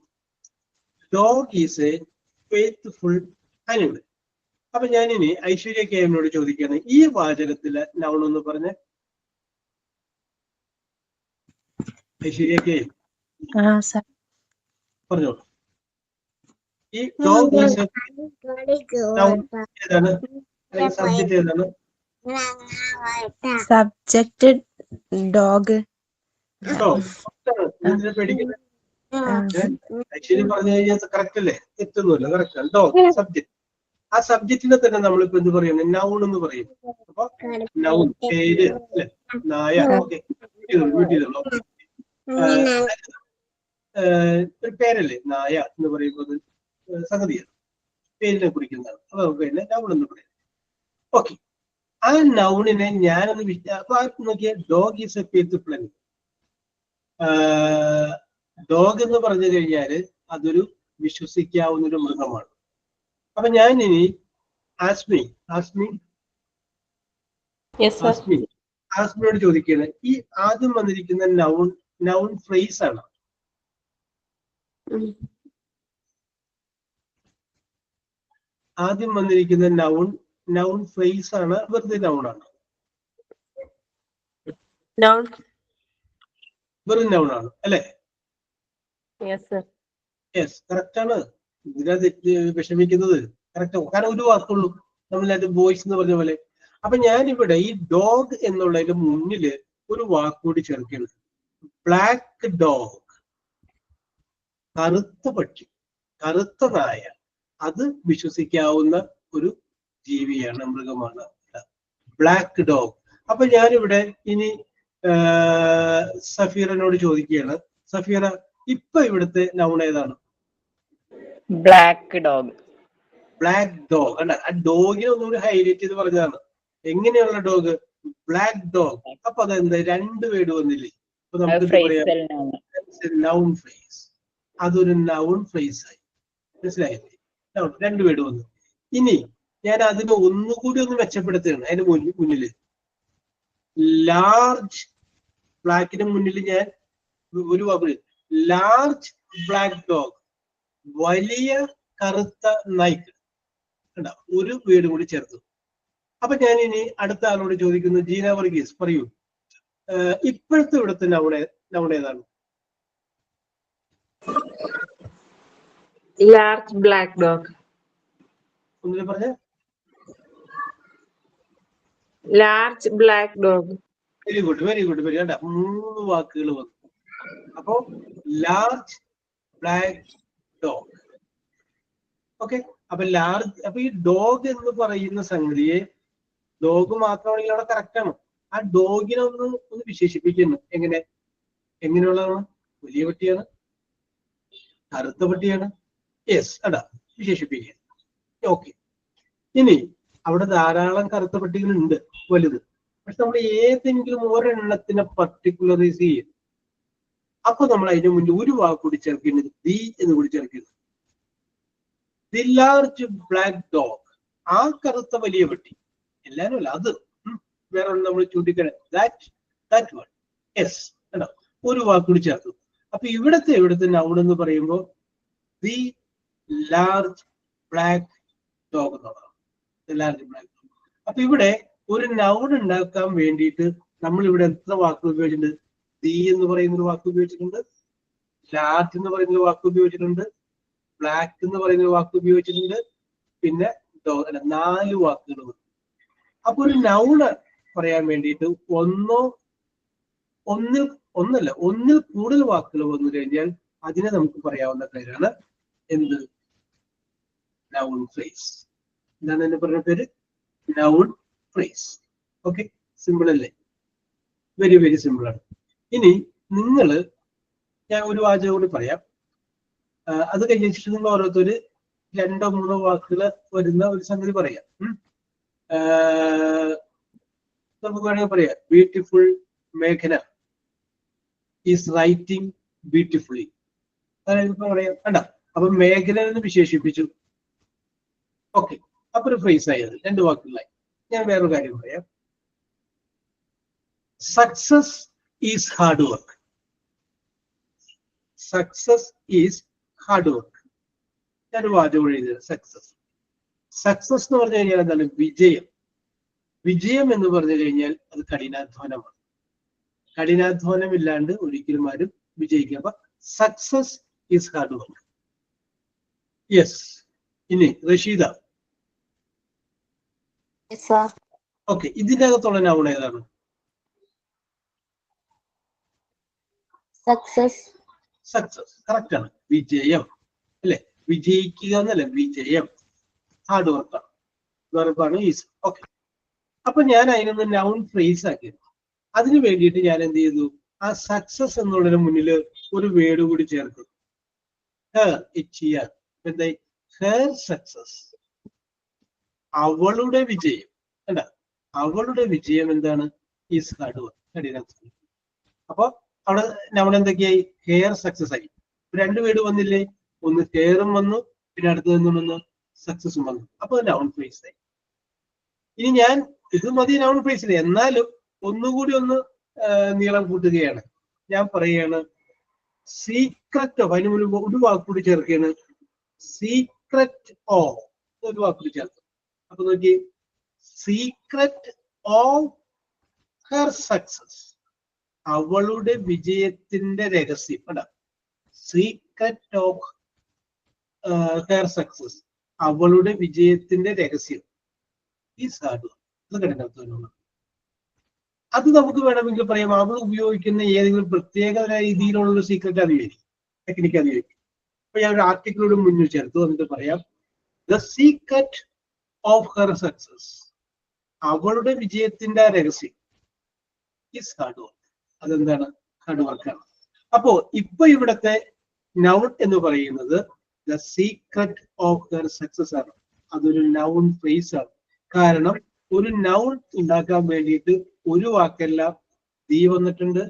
dog is a faithful animal. അപ്പൊ ഞാനിനി ഐശ്വര്യ കെ എമ്മിനോട് ചോദിക്കുകയാണ്, ഈ വാചകത്തിലെ നൗൺ ഒന്ന് പറഞ്ഞ. ഐശ്വര്യ കെ എം പറഞ്ഞോളൂ. ഈ ഡോഗ് ഈസ് എ നൗൺ ഏതാണ്? സബ്ജക്ട് ഏതാണ്? Subject dog. പേടിക്കുന്നത് ആക്ച്വലി പറഞ്ഞു കഴിഞ്ഞാൽ കറക്റ്റ് അല്ലേ? എത്തുന്നില്ല, കറക്റ്റ് ആണ്. Dog subject. ആ സബ്ജക്റ്റിനെ തന്നെ നമ്മളിപ്പോ എന്ത് പറയുന്നത്? നൗൺ എന്ന് പറയും. അപ്പൊ നൗൺ പേര് അല്ലെ? നായ. ഓക്കെ, ഒരു പേരല്ലേ നായ എന്ന് പറയുന്നത്? സംഗതിയാണ്, പേരിനെ കുറിക്കുന്നതാണ്. അപ്പൊ നമുക്ക് തന്നെ നൗൺ എന്ന് പറയും. ഓക്കെ, ആ നൗണിനെ ഞാനൊന്ന് അപ്പൊ നോക്കിയ dog is a faithful animal. Dog എന്ന് പറഞ്ഞു കഴിഞ്ഞാല് അതൊരു വിശ്വസിക്കാവുന്ന ഒരു മൃഗമാണ്. അപ്പൊ ഞാൻ ഇനി ആസ്മിനോട് ചോദിക്കുകയാണ്, ഈ ആദ്യം വന്നിരിക്കുന്ന നൗൺ ഫ്രേസ് ആണ്? ആദ്യം വന്നിരിക്കുന്ന നൗൺ ഫ്രേസ് ആണ്, വെറുതെ നൗൺ ആണ്? വെറും നൗൺ ആണ് അല്ലെ? യെസ്, കറക്റ്റ് ആണ്. ഇതിനാ വിഷമിക്കുന്നത്? കറക്റ്റ്, കാരണം ഒരു വാക്കുള്ളൂ. നമ്മളത് ബോയ്സ് എന്ന് പറഞ്ഞ പോലെ. അപ്പൊ ഞാനിവിടെ ഈ ഡോഗ് എന്നുള്ളതിന്റെ മുന്നില് ഒരു വാക്കുകൂടി ചേർക്കുകയാണ്. ബ്ലാക്ക് ഡോഗ്, കറുത്ത പക്ഷി, കറുത്ത നായ. അത് വിശ്വസിക്കാവുന്ന ഒരു ജീവിയാണ്, മൃഗമാണ് ബ്ലാക്ക് ഡോഗ്. അപ്പൊ ഞാനിവിടെ ഇനി സഫീറനോട് ചോദിക്കുകയാണ്, സഫീറ ഇപ്പൊ ഇവിടുത്തെ നൗൺ ഏതാണ്? Black dog. ബ്ലാക്ക് ഡോഗ് അല്ല, ആ ഡോഗിനെ ഒന്നുകൂടി ഹൈലൈറ്റ് ചെയ്ത് പറഞ്ഞതാണ്. എങ്ങനെയുള്ള ഡോഗ്? Black dog. അപ്പൊ അതെന്താ രണ്ട് വേർഡ് വന്നില്ലേ? അപ്പൊ നമുക്ക് നൗൺ ഫ്രേസ്. അതൊരു നൗൺ ഫ്രേസ് ആയി, മനസ്സിലായില്ലേ? രണ്ട് വേർഡ് വന്നു. ഇനി ഞാൻ അതിനെ ഒന്നുകൂടി ഒന്ന് മെച്ചപ്പെടുത്തുകയാണ്. അതിന്റെ മുന്നില് ലാർജ് ബ്ലാക്കിന് മുന്നിൽ ഞാൻ ഒരു വാക്ക്, ലാർജ് ബ്ലാക്ക് ഡോഗ്, വലിയ കറുത്ത നായ്ക്ക്. ഒരു വേർഡ് കൂടി ചേർത്തു. അപ്പൊ ഞാൻ ഇനി അടുത്ത ആളോട് ചോദിക്കുന്നു, ജീന വർഗീസ് പറയൂ, ഇപ്പോഴത്തെ ഇവിടുത്തെ നൗൺ ഏതാണ്? Large black dog. ഒന്നിനെ പറഞ്ഞ large black dog. Very good, very good, very good. 3 വാക്കുകൾ വന്നു. അപ്പോ ലാർജ് ബ്ലാക്ക് ഡോഗ്. ഓക്കെ, അപ്പൊ ഈ ഡോഗ് എന്ന് പറയുന്ന സംഗതിയെ, ഡോഗ് മാത്രമാണെങ്കിൽ അവിടെ കറക്റ്റ് ആണ്. ആ ഡോഗിനെ ഒന്ന് വിശേഷിപ്പിക്കുന്നു. എങ്ങനെയുള്ളതാണ്? വലിയ പട്ടിയാണ്, കറുത്ത പട്ടിയാണ്. യെസ്, അടാ വിശേഷിപ്പിക്കുക. ഓക്കെ, ഇനി അവിടെ ധാരാളം കറുത്ത പട്ടികളുണ്ട്, വലുത്. പക്ഷെ നമ്മൾ ഏതെങ്കിലും ഒരെണ്ണത്തിനെ പർട്ടിക്കുലറൈസ് ചെയ്യും. അപ്പൊ നമ്മൾ അതിന് മുന്നിൽ ഒരു വാക്ക് കൂടി ചേർക്കുന്നത്, ദി എന്ന് കൂടി ചേർക്കുന്നത്. ദി ലാർജ് ബ്ലാക്ക് ഡോഗ്, ആ കറുത്ത വലിയ പട്ടി. എല്ലാരും അല്ല, അത് വേറെ നമ്മൾ ചൂണ്ടിക്കണം. That one. യെസ്, കണ്ടോ? ഒരു വാക്ക് കൂടി ചേർത്തു. അപ്പൊ ഇവിടുത്തെ നൗൺ എന്ന് പറയുമ്പോൾ ദി ലാർജ് ബ്ലാക്ക് ഡോഗ് എന്നുള്ളതാണ്. The large black dog. അപ്പൊ ഇവിടെ ഒരു നൗൺ ഉണ്ടാക്കാൻ വേണ്ടിയിട്ട് നമ്മൾ ഇവിടെ എത്ര വാക്കുകൾ ഉപയോഗിച്ചിട്ടുണ്ട്? ദി എന്ന് പറയുന്ന ഒരു വാക്ക് ഉപയോഗിച്ചിട്ടുണ്ട്, ലാർജ് എന്ന് പറയുന്ന ഒരു വാക്ക് ഉപയോഗിച്ചിട്ടുണ്ട്, ബ്ലാക്ക് എന്ന് പറയുന്ന ഒരു വാക്ക് ഉപയോഗിച്ചിട്ടുണ്ട്, പിന്നെ 4 വാക്കുകൾ. അപ്പൊ ഒരു നൗണ് പറയാൻ വേണ്ടിയിട്ട് ഒന്നിൽ കൂടുതൽ വാക്കുകൾ വന്നു കഴിഞ്ഞാൽ അതിനെ നമുക്ക് പറയാവുന്ന പേരാണ് എന്ത്? Noun phrase. എന്താണ് എന്നെ പറഞ്ഞ പേര്? Noun phrase. ഓക്കെ, സിമ്പിൾ അല്ലേ? വെരി വെരി സിമ്പിൾ ആണ്. ഇനി നിങ്ങൾ ഞാൻ ഒരു വാചകം കൂടി പറയാം. അത് കഴിഞ്ഞ ശേഷം നിങ്ങൾ ഓരോരുത്തര് 2-3 വാക്കുകൾ വരുന്ന ഒരു സംഗതി പറയാം. നമുക്ക് വേണമെങ്കിൽ പറയാം, ബ്യൂട്ടിഫുൾ മേഘന ഈസ് റൈറ്റിംഗ് ബ്യൂട്ടിഫുള്ളി. അതായത് പറയാം കണ്ട. അപ്പൊ മേഖല എന്ന് വിശേഷിപ്പിച്ചു. ഓക്കെ, അപ്പൊ ഒരു ഫ്രേസ് ആയത് 2 വാക്കുകളായി. ഞാൻ വേറൊരു കാര്യം പറയാം. Success is hard work. Success is hard work. ഞാൻ വാചകം എഴുതിയത് സക്സസ്. സക്സസ് എന്ന് പറഞ്ഞു കഴിഞ്ഞാൽ എന്താണ്? വിജയം. വിജയം എന്ന് പറഞ്ഞു കഴിഞ്ഞാൽ അത് കഠിനാധ്വാനമാണ്. കഠിനാധ്വാനം ഇല്ലാണ്ട് ഒരിക്കലും ആരും വിജയിക്കുക. അപ്പൊ success is hard work. Yes. ഇനി റഷീദ. ഓക്കെ, ഇതിന്റെ അകത്തുള്ള നൗൺ ഏതാണ്? സക്സസ്. സക്സസ് കറക്റ്റ് ആണ്. വിജയം അല്ലെ? വിജയിക്കുക എന്നല്ല, വിജയം. ഹാർഡ് വർക്കാണ്. വെർബാണ് ഈസ്. ഓക്കെ, അപ്പൊ ഞാൻ അതിനൊന്ന് നൗൺ ഫ്രേസ് ആക്കിയത്. അതിന് വേണ്ടിയിട്ട് ഞാൻ എന്ത് ചെയ്തു? ആ സക്സസ് എന്നുള്ളതിന് മുന്നിൽ ഒരു വേർഡ് കൂടി ചേർത്തു. എന്തായി? Her success. അവളുടെ വിജയം. അല്ല, അവളുടെ വിജയം എന്താണ്? ഈസ് ഹാർഡ് വർക്ക്, കഠിനാധ്വാനം. അപ്പൊ അവിടെ നമ്മൾ എന്തൊക്കെയായി? ഹെയർ സക്സസ് ആയി. 2 വേർഡ് വന്നില്ലേ? ഒന്ന് ഹെയറും വന്നു, പിന്നെ അടുത്തത് വന്നു സക്സസും വന്നു. അപ്പൊ നൗൺ ഫ്രേസ് ആയി. ഇനി ഞാൻ ഇത് മതി നൗൺ ഫ്രേസിൽ. എന്നാലും ഒന്നുകൂടി ഒന്ന് നീളം കൂട്ടുകയാണ്. ഞാൻ പറയുകയാണ് സീക്രറ്റ് ഓഫ്. അതിന് മുൻപ് ഒരു വാക്കുകൂടി ചേർക്കുകയാണ്. സീക്രറ്റ് ഓഫ് ഒരു വാക്കുകൂടി ചേർത്ത്. അപ്പൊ നോക്കി, സീക്രറ്റ് ഓഫ് ഹെർ സക്സസ്. അവളുടെ വിജയത്തിന്റെ രഹസ്യം. അല്ല, സീക്രറ്റ് ഓഫ് ഹെർ സക്സസ്. അവളുടെ വിജയത്തിന്റെ രഹസ്യം ഈസ് ഹാർഡ് വർക്ക്. അത് കഠിനാധ്വാനമാണ്. അത് നമുക്ക് വേണമെങ്കിൽ പറയാം, അവൾ ഉപയോഗിക്കുന്ന ഏതെങ്കിലും പ്രത്യേക രീതിയിലുള്ള ഒരു സീക്രറ്റ് അറിയായിരിക്കും, ടെക്നിക്ക് അറിയായിരിക്കും. അപ്പൊ ഞാൻ ഒരു ആർട്ടിക്കിളോട് മുന്നിൽ ചേർത്തു. എന്നിട്ട് പറയാം, the secret of her success. അവളുടെ വിജയത്തിന്റെ രഹസ്യം ഈസ് ഹാർഡ് വർക്ക്. അതെന്താണ്? ഹാർഡ് വർക്കാണ്. അപ്പോ ഇപ്പൊ ഇവിടത്തെ നൗൺ എന്ന് പറയുന്നത് the secret of her success ആണ്. അതൊരു നൗൺ ഫ്രേസ് ആണ്. കാരണം ഒരു നൗൺ ഉണ്ടാക്കാൻ വേണ്ടിയിട്ട് ഒരു വാക്കല്ല, ദി വന്നിട്ടുണ്ട്,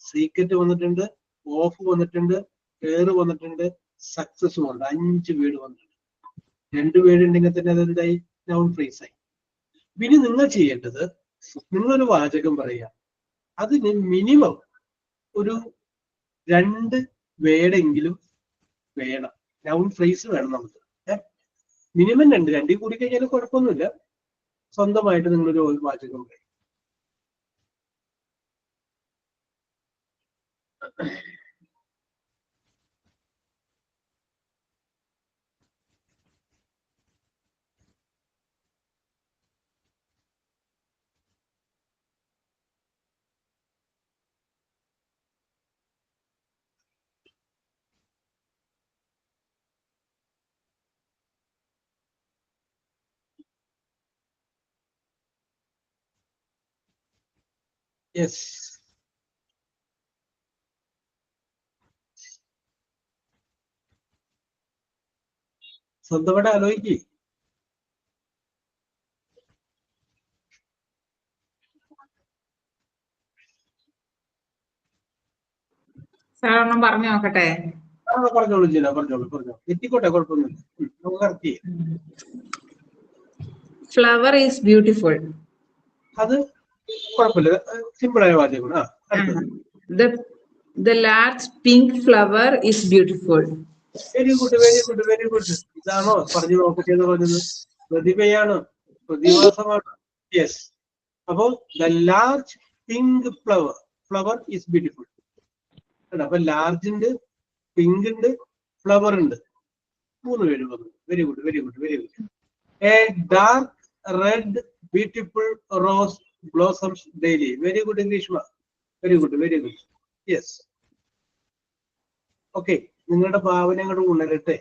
സീക്രറ്റ് വന്നിട്ടുണ്ട്, ഓഫ് വന്നിട്ടുണ്ട്, ഹെയർ വന്നിട്ടുണ്ട്, സക്സസും ഉണ്ട്. 5 വേർഡ് വന്നിട്ടുണ്ട്. 2 വേർഡ് ഉണ്ടെങ്കിൽ തന്നെ അതെന്തായി? നൗൺ ഫ്രേസ് ആയി. പിന്നെ നിങ്ങൾ ചെയ്യേണ്ടത്, നിങ്ങളൊരു വാചകം പറയുക. അതിന് മിനിമം ഒരു 2 വേർഡെങ്കിലും വേണം. നൗൺ ഫ്രേസ് വേണം നമുക്ക്. മിനിമം 2 കൂടി കഴിഞ്ഞാൽ കുഴപ്പമൊന്നുമില്ല. സ്വന്തമായിട്ട് നിങ്ങളൊരു വാചകം പറയും. യെസ്. സ്വന്തമായിട്ട് ആലോചിക്കേ. സാറൊന്നും പറഞ്ഞു നോക്കട്ടെ. പറഞ്ഞോളൂ ജില്ല, പറഞ്ഞോളൂ. എത്തിക്കോട്ടെ, കുഴപ്പമൊന്നുമില്ല. നമുക്ക് കറക്റ്റ് ചെയ്യാം. Flower is beautiful. അത് കുഴപ്പമില്ല, സിമ്പിളായ വാചകം. The large pink flower is beautiful. Very good, very good, very good. ഇതാണോ പറഞ്ഞു നോക്കട്ടെ എന്ന് പറഞ്ഞത്? പ്രതിഭയാണ്, പ്രതിഭാസമാണ്. യെസ്. അപ്പോ the large pink flower is beautiful. അപ്പൊ ലാർജ് ഉണ്ട്, പിങ്ക് ഉണ്ട്, ഫ്ലവർ ഉണ്ട്. 3 പേര് പറഞ്ഞു. Very good, very good, very good. A dark red beautiful rose blossoms daily. Very good English. Very good, very good. Yes. Okay, നിങ്ങളുടെ ഭാവനകൾ ഉണരട്ടെ.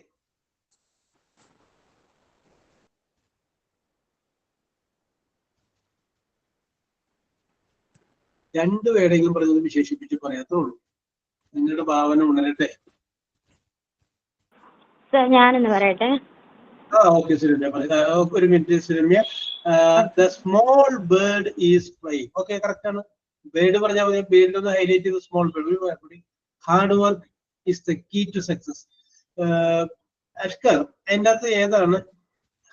രണ്ടു പേരെങ്കിലും പറഞ്ഞത് വിശേഷിപ്പിച്ച് പറയാത്തേ ഉള്ളൂ. നിങ്ങളുടെ ഭാവന ഉണരട്ടെ. സർ ഞാനെന്ന് പറയട്ടെ. ഓക്കെ സുരമ്യ, ഒരു minute Suramya. The small bird is flying. Okay, correct ആണ്. ബേർഡ് പറഞ്ഞാൽ മതി. ബേർഡ് ഒന്ന് ഹൈലൈറ്റ് ചെയ്ത് small bird. Hard work is the key to success. Ashkar, അതിൻ്റെ അകത്ത് ഏതാണ്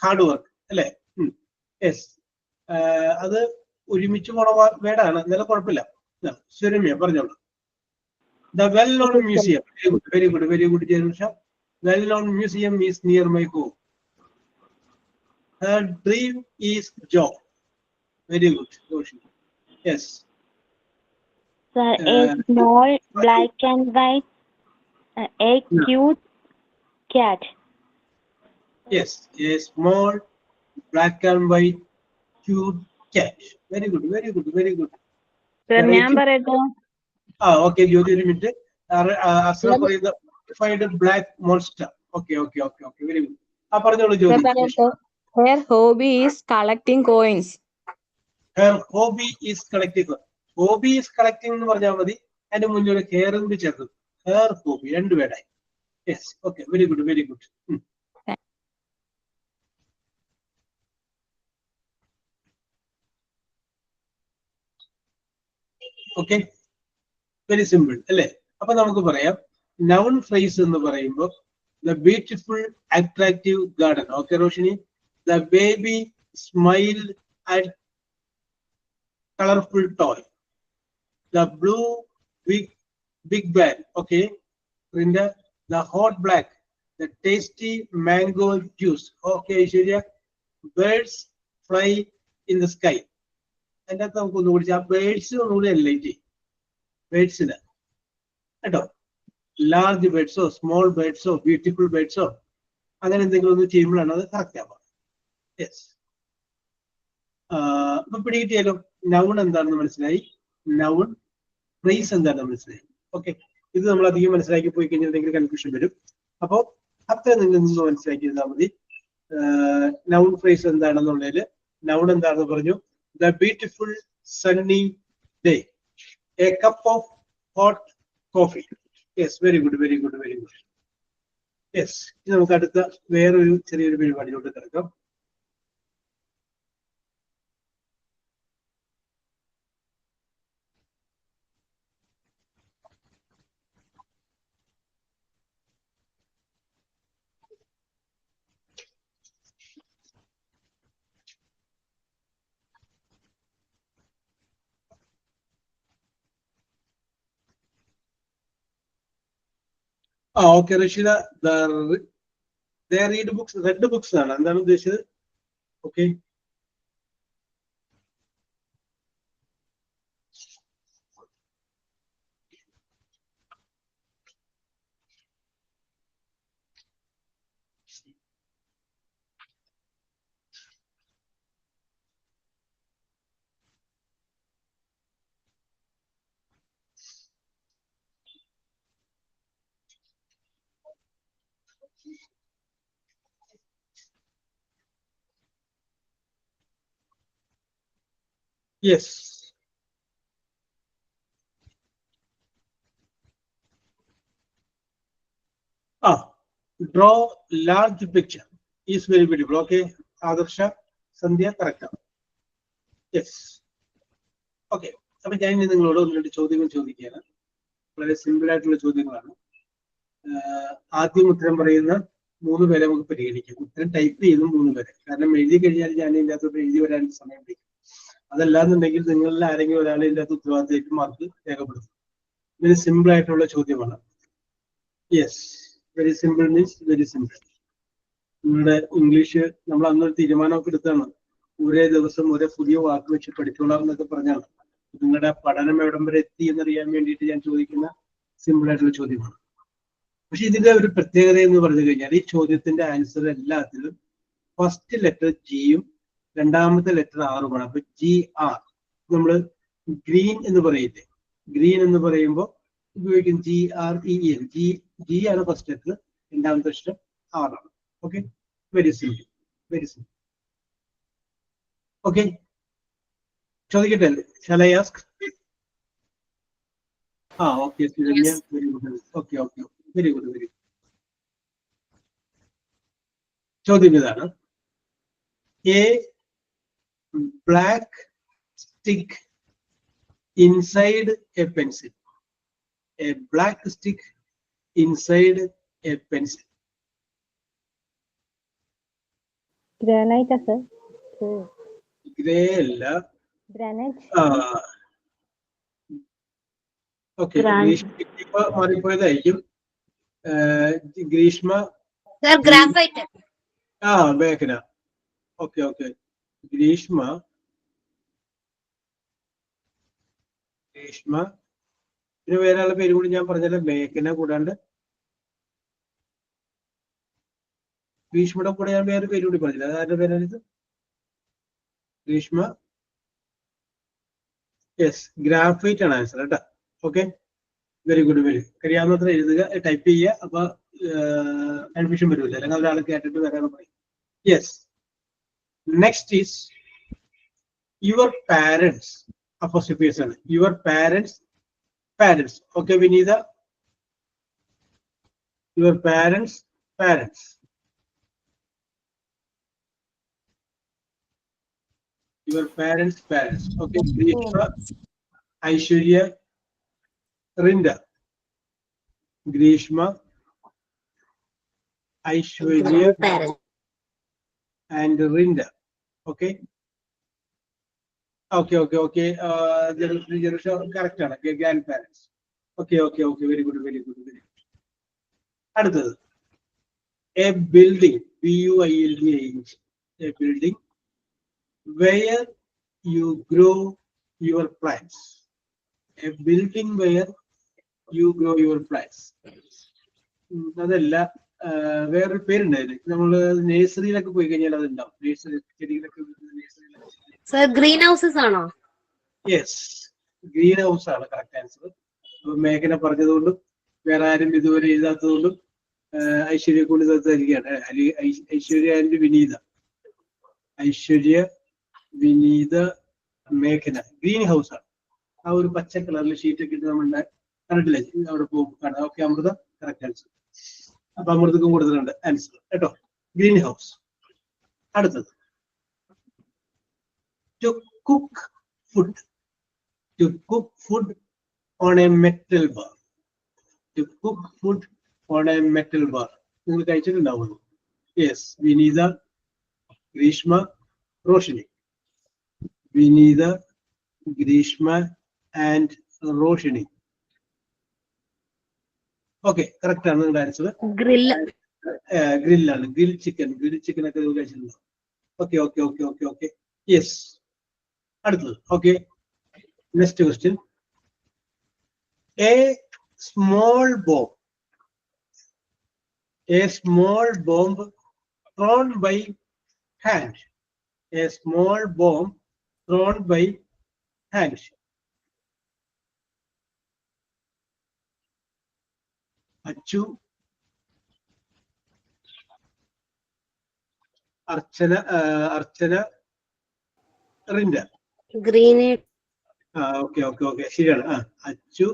ഹാർഡ് വർക്ക് അല്ലേ? യെസ്, അത് ഒരുമിച്ച് പോണ വേർഡാണ്, എന്നാലും കുഴപ്പമില്ല. സുരമ്യ പറഞ്ഞോളൂ. The well known museum. Very good, very good Janusha. Well known museum is near my home. Her dream is job. Very good. Yes. Sir, a small black and white, a cute cat. Yes, a small black and white cute cat. Very good, very good, very good. Sir, ഞാൻ പറയട്ടെ. Okay, Jyoti, ഒരു minute. Asra പറയുന്ന find a black monster. Okay, very good. പറഞ്ഞോളൂ ജ്യോതി. Her hobby is collecting coins. Her hobby is collecting. Hobby is collecting എന്ന് പറഞ്ഞാൽ മതി. അതിന്റെ മുന്നിൽ ഒരു ഹെയർ കൂടി ചേർത്ത്. Her hobby, രണ്ട് പേരായി. Yes, okay, very good, very good. Okay, very simple അല്ലേ? അപ്പൊ നമുക്ക് പറയാം noun phrase എന്ന് പറയുമ്പോൾ the beautiful attractive garden. Okay, Roshini. The baby smiled at colorful toy. The blue big bag. Okay, Rinda. The hot black. The tasty mango juice. Okay, Shirya. Birds fly in the sky. And that's how we know birds are lady. Birds in it. Large birds or small birds or beautiful birds or അങ്ങനെ എന്തെങ്കിലും ഒന്ന് ചെയ്യുമ്പോഴാണ് അത് correct ആവുക. Yes, അപ്പൊ പിടികിട്ടിയാലോ? Noun എന്താണെന്ന് മനസ്സിലായി, noun phrase എന്താണെന്ന് മനസ്സിലായി. ഓക്കെ, ഇത് നമ്മൾ അധികം മനസ്സിലാക്കി പോയി കഴിഞ്ഞാൽ എന്തെങ്കിലും കൺഫ്യൂഷൻ വരും. അപ്പോൾ അത്ര നിങ്ങൾ നിന്ന് മനസ്സിലാക്കി ചെയ്താൽ മതി. നൗൺ ഫ്രേസ് എന്താണെന്നുള്ളതിൽ നൗൺ എന്താണെന്ന് പറഞ്ഞു. The beautiful Sunny day, A cup of hot coffee. Yes, very good, very good, very good. Yes, ഇനി നമുക്ക് അടുത്ത വേറൊരു ചെറിയൊരു പരിപാടിയിലോട്ട് കിടക്കാം. Okay Rasheeda, they read books, read books ആണ് എന്താണ് ഉദ്ദേശിച്ചത്? Okay, yes. Draw large picture is very beautiful. Okay, Adarsha, Sandhya, correct. Yes. Okay, അപ്പൊ ഞാൻ നിങ്ങളോട് ഒന്ന് രണ്ട് ചോദ്യങ്ങൾ ചോദിക്കുകയാണ്. വളരെ സിമ്പിൾ ആയിട്ടുള്ള ചോദ്യങ്ങളാണ്. ആദ്യം ഉത്തരം പറയുന്ന 3 പേരെ നമുക്ക് പരിഗണിക്കാം. ഉത്തരം ടൈപ്പ് ചെയ്യുന്ന 3 പേരെ, കാരണം എഴുതി കഴിഞ്ഞാൽ ഞാൻ ഇതിൻ്റെ അകത്തോട്ട് എഴുതി വരാൻ സമയം പിടിക്കും. അതല്ലാന്നുണ്ടെങ്കിൽ നിങ്ങളിൽ ആരെങ്കിലും ഒരാളെ ഇതിൻ്റെ അകത്ത് ഉത്തരവാദിത്തമായിട്ട് മാർക്ക് രേഖപ്പെടുത്തും. വെരി സിമ്പിൾ ആയിട്ടുള്ള ചോദ്യമാണ്. Yes, very simple means very simple. നിങ്ങളുടെ ഇംഗ്ലീഷ് നമ്മൾ അന്നൊരു തീരുമാനമൊക്കെ എടുത്താണ്, ഒരേ ദിവസം ഒരേ പുതിയ വാക്ക് വെച്ച് പഠിച്ചോളാം എന്നൊക്കെ പറഞ്ഞാണ്. നിങ്ങളുടെ പഠനം എവിടം വരെ എത്തി എന്നറിയാൻ വേണ്ടിയിട്ട് ഞാൻ ചോദിക്കുന്ന സിമ്പിൾ ആയിട്ടുള്ള ചോദ്യമാണ്. പക്ഷെ ഇതിന്റെ ഒരു പ്രത്യേകത എന്ന് പറഞ്ഞു കഴിഞ്ഞാൽ ഈ ചോദ്യത്തിന്റെ ആൻസർ എല്ലാത്തിലും ഫസ്റ്റ് ലെറ്റർ ജിയും രണ്ടാമത്തെ ലെറ്റർ ആറുമാണ്. അപ്പൊ ജി ആർ. നമ്മൾ ഗ്രീൻ എന്ന് പറയില്ലേ, ഗ്രീൻ എന്ന് പറയുമ്പോൾ ഉപയോഗിക്കും GREEN. ജി ആണ് ഫസ്റ്റ് ലെറ്റർ, രണ്ടാമത്തെ അക്ഷരം ആറാണ്. Okay, very simple, very simple. Okay, ചോദിക്കട്ടെ? Shall I ask? Okay Suramya, very good. Okay okay very good very good. ചോദ്യം ഇതാണ്: a black stick inside a pencil. A black stick inside a pencil. ഗ്രാനൈറ്റാ sir? Grey അല്ല. Granite. Okay, Greeshma മാറിപ്പോയതായിരിക്കും. Greeshma sir graphite. മേഘന. Okay okay. Greeshma പിന്നെ വേറെ ആളുടെ പേര് കൂടി ഞാൻ പറഞ്ഞല്ലോ, മേഘന കൂടാണ്ട്. ഗ്രീഷ്മയുടെ കൂടെ ഞാൻ വേറെ പേര് കൂടി പറഞ്ഞില്ല. അതാരുടെ പേരാണിത്? ഗ്രീഷ്മ. യെസ്, ഗ്രാഫൈറ്റ് ആണ് ആൻസർ കേട്ടോ. Okay, very good very good. കഴിയാവുന്നത്ര എഴുതുക, ടൈപ്പ് ചെയ്യുക. അപ്പൊ കൺഫ്യൂഷൻ വരില്ല, അല്ലെങ്കിൽ ഒരാൾ കേട്ടിട്ട് വരാൻ പറയും. Yes, next is your parents. Apostrophe ആണ്. Your parents. Okay Vineetha, your parents. Your parents. Okay, Greeshma, Aishwarya, Rinda. Greeshma, Aishwarya and Rinda. Okay. Jerusha, correct ആണ്. Grandparents. Okay. Very good. അടുത്തത് a building, building, a building where you grow your plants. A building where you grow your plants. അതല്ല, വേറൊരു പേരുണ്ടായിരുന്നു. നമ്മള് നേഴ്സറിയിലൊക്കെ പോയി കഴിഞ്ഞാൽ അതുണ്ടാവും. Nursery ചെടികളൊക്കെ. സർ ഗ്രീൻ ഹൗസസ് ആണോ? യെസ്, ഗ്രീൻ ഹൗസ് ആണ് കറക്റ്റ് ആൻസർ. മേഘന പറഞ്ഞതുകൊണ്ടും വേറെ ആരും ഇതുവരെ എഴുതാത്തതുകൊണ്ടും ഐശ്വര്യ കൊണ്ട് തരികയാണ്. ഐശ്വര്യ ആൻഡ് വിനീത. മേഘന. ഗ്രീൻ ഹൗസ് ആണ്. ആ ഒരു പച്ച കളറിൽ ഷീറ്റൊക്കെ ഇട്ട് നമ്മൾ കണ്ടിട്ടില്ലേ, അവിടെ പോകും കാണാം. Okay, Amrutha correct answer. അപ്പൊ അമൃതക്കും കൊടുത്തിട്ടുണ്ട് ആൻസർ കേട്ടോ. Green house. അടുത്തത് to cook food. To cook food on a metal bar. To cook food on a metal bar. നിങ്ങൾ കഴിച്ചിട്ടുണ്ടാവുന്നു. Yes, Vineetha, Greeshma, Roshini. Vineetha, Greeshma and Roshini. Okay, correct ആണ് നിങ്ങളുടെ ആൻസർ. ഗ്രില്ലാണ്. ഗ്രിൽ ചിക്കൻ ഒക്കെ കഴിച്ചിട്ടുണ്ടാവും. ഓക്കെ. യെസ്, അടുത്തത്. Okay, next question. A small bomb thrown by hand. A small bomb thrown by hand. Achu, Archana, Rinda. Grenade. Okay ശരിയാണ്. അച്ചു,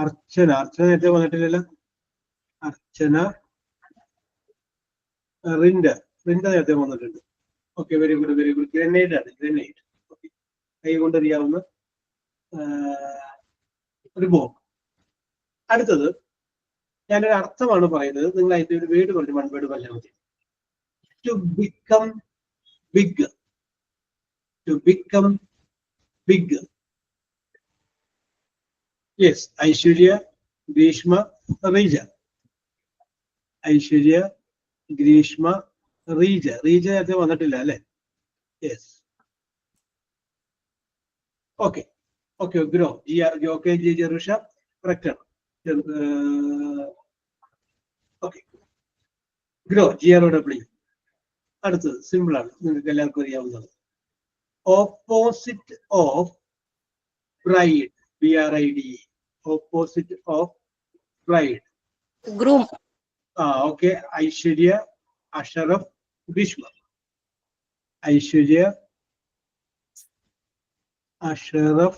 അർച്ചന നേരത്തെ വന്നിട്ടില്ലല്ലോ. അർച്ചന, റിൻഡ നേരത്തെ വന്നിട്ടുണ്ട്. Okay, very good. ഗ്രനേഡ് ആണ്. കൈ കൊണ്ടറിയാവുന്ന ഒരു ബോംബ്. അടുത്തത് ഞാനൊരു അർത്ഥമാണ് പറയുന്നത്. നിങ്ങൾ അതിന്റെ ഒരു വേർഡ് പറഞ്ഞു, വൺ വേർഡ് പറഞ്ഞാൽ മതി. To become big. Yes, Aishwarya, Grishma, Rija. Rija നേരത്തെ വന്നിട്ടില്ല അല്ലെ? Yes. Okay. Grow. Jerusha correct ആണ്. Okay, grow, GROW. അടുത്തത് സിമ്പിൾ ആണ്, നിങ്ങൾക്ക് എല്ലാവർക്കും അറിയാവുന്നത്. Opposite of bride. BRIDE. Opposite of bride. Groom. Okay. Aishwarya, Ashraf, Grishma. Aishwarya, Ashraf,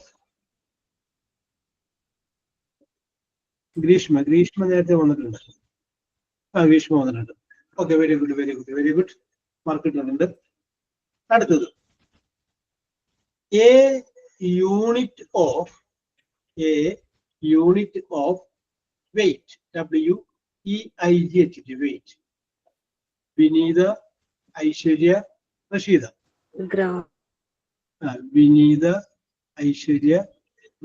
Greeshma നേരത്തെ വന്നിട്ടുണ്ട്. ഗ്രീഷ്മ വന്നിട്ടുണ്ട്. Okay, very good. മാർക്ക് ഇട്ടിട്ടുണ്ട്. അടുത്തത് a unit of weight, WEIGHT, weight. Vineetha, Aishwarya, Rasheeda. Vineetha, Aishwarya,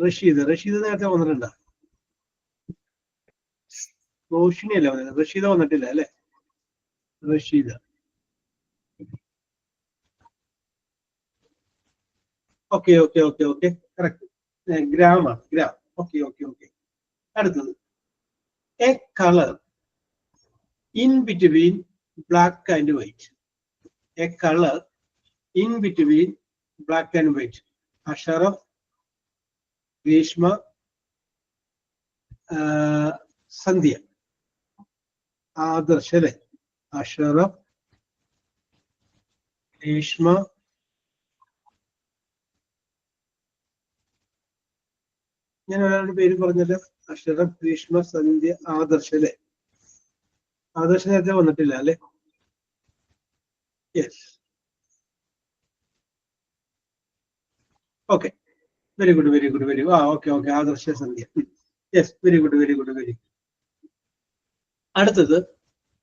Rasheeda നേരത്തെ വന്നിട്ടുണ്ടോ? റോഷിനി അല്ല വന്നത്, റഷീദ വന്നിട്ടില്ല അല്ലെ? Rasheeda. Okay, correct. Gram. Okay. അടുത്തത് a colour in between black and white. A colour in between black and white. Ashraf, Greeshma, Sandhya, Adarsh അല്ലെ? അഷറഫ്, ഗ്രീഷ്മ, ഞാൻ ഒരാളുടെ പേര് പറഞ്ഞല്ലോ. അഷറഫ്, ഗ്രീഷ്മ, സന്ധ്യ, ആദർശ് അല്ലെ? ആദർശ് നേരത്തെ വന്നിട്ടില്ല അല്ലെ? Yes. Okay, very good. Okay, Adarsha, Sandhya. Yes, very good. അടുത്തത്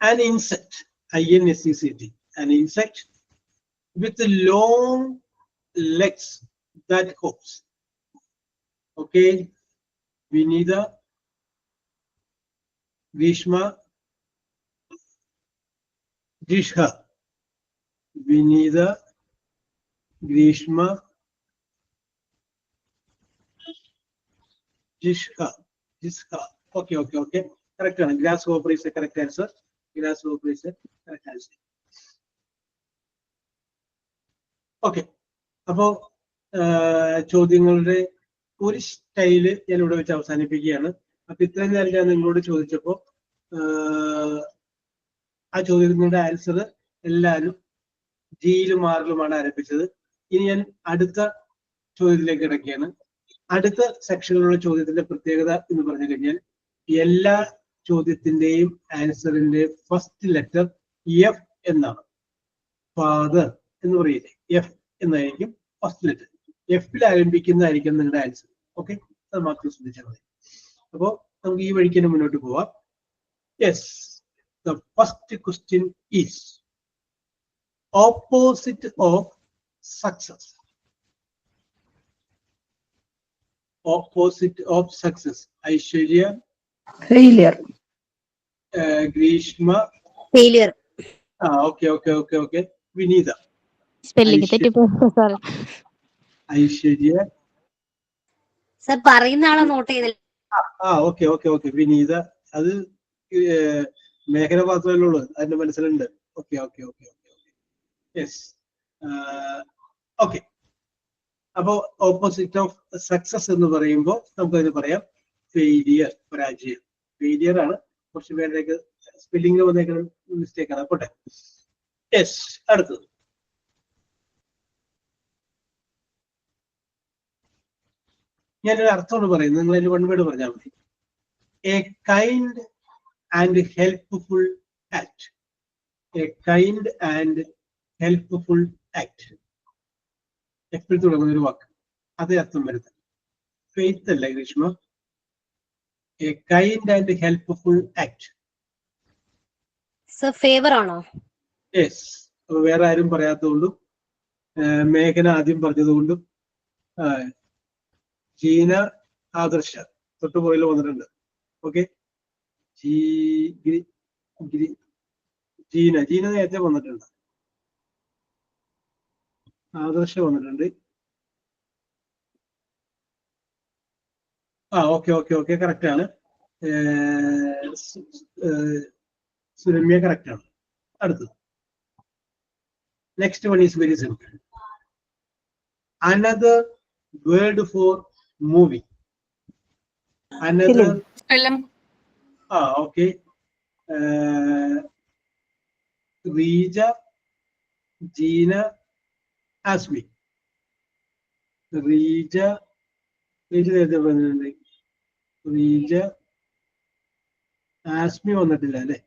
an insect, INSECT, an insect with long legs that hops. Okay, Vinida, Grishma, Jishha. Vinida, Grishma, Jishha. Okay. Correct. Grasshopper is the correct answer. Okay, അപ്പോ ചോദ്യങ്ങളുടെ ഒരു style ഞാൻ ഇവിടെ വെച്ച് അവസാനിപ്പിക്കുകയാണ്. അപ്പൊ ഇത്രയും നേരം ഞാൻ നിങ്ങളോട് ചോദിച്ചപ്പോ ആ ചോദ്യങ്ങളുടെ ആൻസർ എല്ലാവരും ജിയിലും ആറിലുമാണ് ആരംഭിച്ചത്. ഇനി ഞാൻ അടുത്ത ചോദ്യത്തിലേക്ക് കിടക്കുകയാണ്. അടുത്ത സെക്ഷനിലുള്ള ചോദ്യത്തിന്റെ പ്രത്യേകത എന്ന് പറഞ്ഞു കഴിഞ്ഞാൽ എല്ലാ ചോദ്യത്തിന്റെയും ആൻസറിന്റെ ഫസ്റ്റ് ലെറ്റർ എഫ് എന്നാണ്. ഫാദർ എന്ന് പറയില്ലേ, എഫ് എന്നായിരിക്കും ഫസ്റ്റ് ലെറ്റർ. എഫിൽ ആരംഭിക്കുന്നതായിരിക്കും നിങ്ങളുടെ ആൻസർ. ഓക്കെ, അത് മാത്രം ശ്രദ്ധിച്ചാൽ മതി. അപ്പോ നമുക്ക് ഈ വഴിക്ക് തന്നെ മുന്നോട്ട് പോവാം. Yes, the first question is opposite of success. Opposite of success. Aishwarya, failure. Grishma, failure. Okay. Vinida, spelling തെറ്റിപ്പോയി സർ. Aishwarya, സർ പറയുന്ന ആളെ നോട്ട് ചെയ്തില്ല. ഓക്കെ. വിനീത, അത് മേഖല മാത്രമല്ലേ ഉള്ളൂ, അതിന്റെ മനസ്സിലുണ്ട്. ഓക്കെ. Yes, okay. അപ്പോ ഓപ്പോസിറ്റ് ഓഫ് സക്സസ് എന്ന് പറയുമ്പോൾ നമുക്കതിന് പറയാം ഫെയിലിയർ, പരാജയം. ഫെയിലിയർ ആണ്. കുറച്ച് പേരുടെയൊക്കെ സ്പെല്ലിംഗ് വന്നേക്കുന്ന മിസ്റ്റേക്ക് ആണ്. പോട്ടെ. യെസ്, അടുത്തത് ഞാനൊരു അർത്ഥമാണ് പറയുന്നത്, നിങ്ങൾ അതിന് വൺ വേർഡ് പറഞ്ഞാൽ മതി. A kind and helpful act. A kind and helpful act. എപ്പോഴും തുടങ്ങുന്ന ഒരു വാക്ക്, അതേ അർത്ഥം വരുന്നത്. ഫെയ്ത്ത് അല്ല Greeshma. A kind and helpful act. Favour ആണോ? യെസ്. വേറെ ആരും പറയാത്തതുകൊണ്ടും മേഘന ആദ്യം പറഞ്ഞതുകൊണ്ടും ജീന, ആദർശ തൊട്ടുപുറയിൽ വന്നിട്ടുണ്ട്. ഓക്കെ, ജീന നേരത്തെ വന്നിട്ടുണ്ട്. ആദർശ വന്നിട്ടുണ്ട്. ഓക്കെ കറക്റ്റ് ആണ്. സുരമ്യ കറക്റ്റ് ആണ്. അടുത്തത് next one is very simple. Another word for movie. Another okay. Reeja, Jeena, asked me. Reeja നേരത്തെ പറഞ്ഞിട്ടുണ്ട്. റീജ, ആസ്മി വന്നിട്ടില്ല അല്ലേ?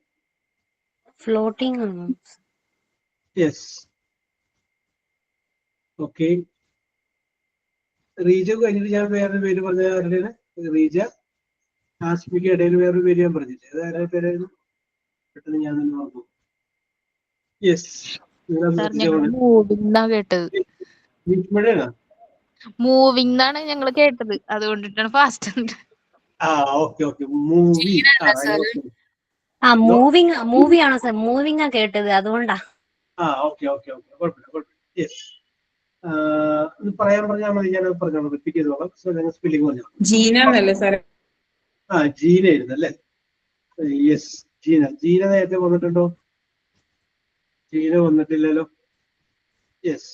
ഫ്ലോട്ടിംഗ് ആണോ? യെസ്. ഓക്കെ. റീജ കഴിഞ്ഞിട്ട് ഞാൻ വേറൊരു പേര് പറഞ്ഞ ആരുടെയാണ്? റീജ ആസ്മിക്ക് ഇടയിൽ വേറൊരു പേര് ഞാൻ പറഞ്ഞില്ലേ? അത് ആരുടെ പേരായിരുന്നു? പെട്ടെന്ന് ഞാൻ തന്നെ മറന്നു. യെസ്. സാർ ഞങ്ങൾ മൂവിംഗ് എന്നാ കേട്ടത്. ഗ്രീഷ്മയുടെയാണോ? മൂവിംഗ് എന്നാണ് ഞങ്ങൾ കേട്ടത്, അതുകൊണ്ടിട്ടാണ് ഫാസ്റ്റ്. ആ ഓക്കെ ഓക്കെ. മൂവി. ആ മൂവിയാണോ സാർ? മൂവിംഗ് ആ കേട്ടത്, അതുകൊണ്ടാ. ആ ഓക്കെ ഓക്കെ ഓക്കെ. കുഴപ്പമില്ല കുഴപ്പമില്ല. യെസ്. ഇത് പറയാൻ പറഞ്ഞാൽ മതി, ഞാൻ പറഞ്ഞോളാം, റിപ്പീറ്റ് ചെയ്തോളാം. സോ ഞങ്ങൾ സ്പെല്ലിംഗ് പറഞ്ഞു. ജീന എന്നല്ലേ സാർ? ആ ജീന ആയിരുന്നല്ലേ? യെസ്, ജീന. ജീന നേരത്തെ വന്നിട്ടുണ്ടോ? ജീന വന്നിട്ടില്ലല്ലോ. Yes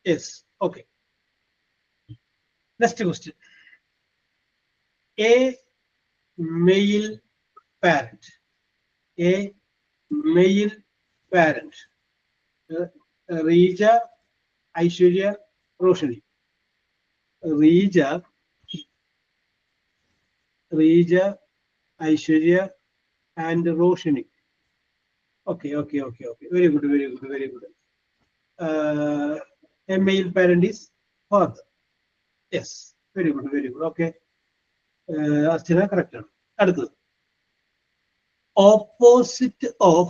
yes. Okay. Next question. A male parent. A male parent. Reeja, Aishwarya, Roshini. Reeja, Aishwarya and Roshini. Okay. Very good. A male parent is father. Yes. Very good. Okay. Archana, correct. Adutha. Opposite of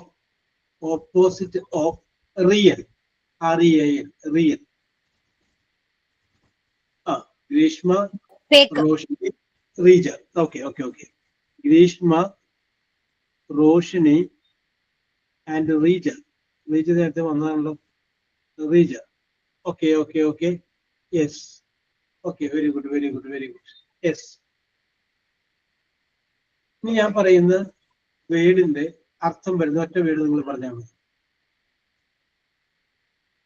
real. R-E-A-L. Real. Grishma, Fake. Roshini, Rija. Okay. Grishma, Roshini and Rija. Rija നേരത്തെ വന്നതാണല്ലോ. Rija. Okay. Yes. Okay. Very good. Yes. ഇനി ഞാൻ പറയുന്ന വേർഡിന്റെ അർത്ഥം വരുന്ന ഒറ്റ word നിങ്ങൾ പറഞ്ഞാൽ മതി.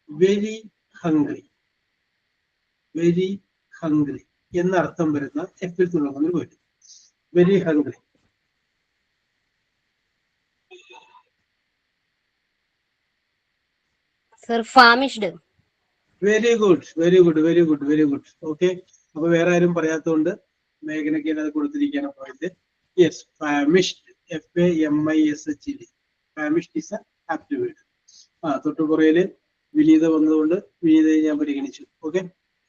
വെരി ഹംഗ്രി എന്ന അർത്ഥം വരുന്ന എപ്പിൽ തുടങ്ങുന്ന word. Very hungry. Sir, famished. Very good. Okay. അപ്പൊ വേറെ ആരും പറയാത്തതുകൊണ്ട് മേഘനയ്ക്ക് അത് കൊടുത്തിരിക്കുകയാണ് പോയത്. Yes, famished. FAMISHED. Famished is a apt word. തൊട്ടുപുറയില് വിനീത വന്നതുകൊണ്ട് വിനീതയെ ഞാൻ പരിഗണിച്ചു. Okay,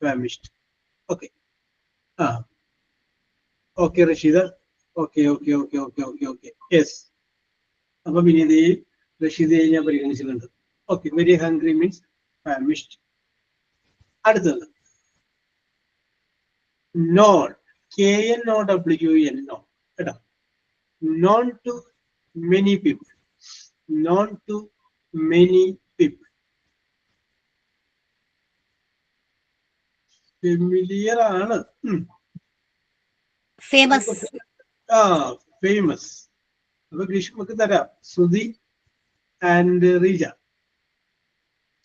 famished. Okay. Okay Rasheeda. Okay. Yes. അപ്പൊ വിനീതയെയും റഷീദയെയും ഞാൻ പരിഗണിച്ചിട്ടുണ്ട്. Okay. Very hungry means famished. അടുത്തത് നോൺ. KNOWN. നോൺ കേട്ടോ. Known to many people. Familiar ആണ്. Famous. ഫേമസ്. അപ്പൊ ഗ്രീഷ്മക്ക് തരാം. ശ്രുതി ആൻഡ് റീജ.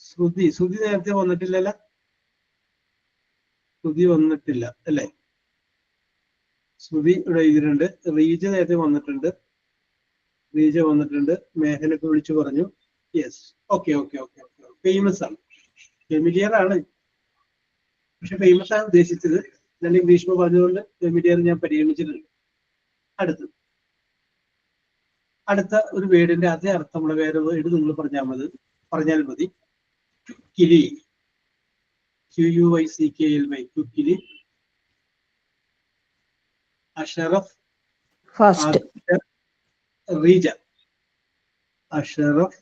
ശ്രുതി നേരത്തെ വന്നിട്ടില്ലല്ലോ. ശ്രുതി വന്നിട്ടില്ല അല്ലേ? ശ്രുതി ഇവിടെ എഴുതിയിട്ടുണ്ട്. റീജ നേരത്തെ വന്നിട്ടുണ്ട്. മേഘനൊക്കെ വിളിച്ചു പറഞ്ഞു. യെസ്. ഓക്കെ. ഫേമസ് ആണ്. ഫെമിലിയർ ആണ്, പക്ഷെ ഫേമസ് ആണ് ഉദ്ദേശിച്ചത്. ഞാൻ ഗ്രീഷ്മ പറഞ്ഞതുകൊണ്ട് ഫെമിലിയർ ഞാൻ പരിഗണിച്ചിട്ടുണ്ട്. അടുത്ത ഒരു വേർഡിന്റെ അതേ അർത്ഥമുള്ള വേറെ വേർഡ് നിങ്ങൾ പറഞ്ഞാൽ മതി. Quickly. QUICKLY. Quickly. Ashraf, first. Reeja. Ashraf,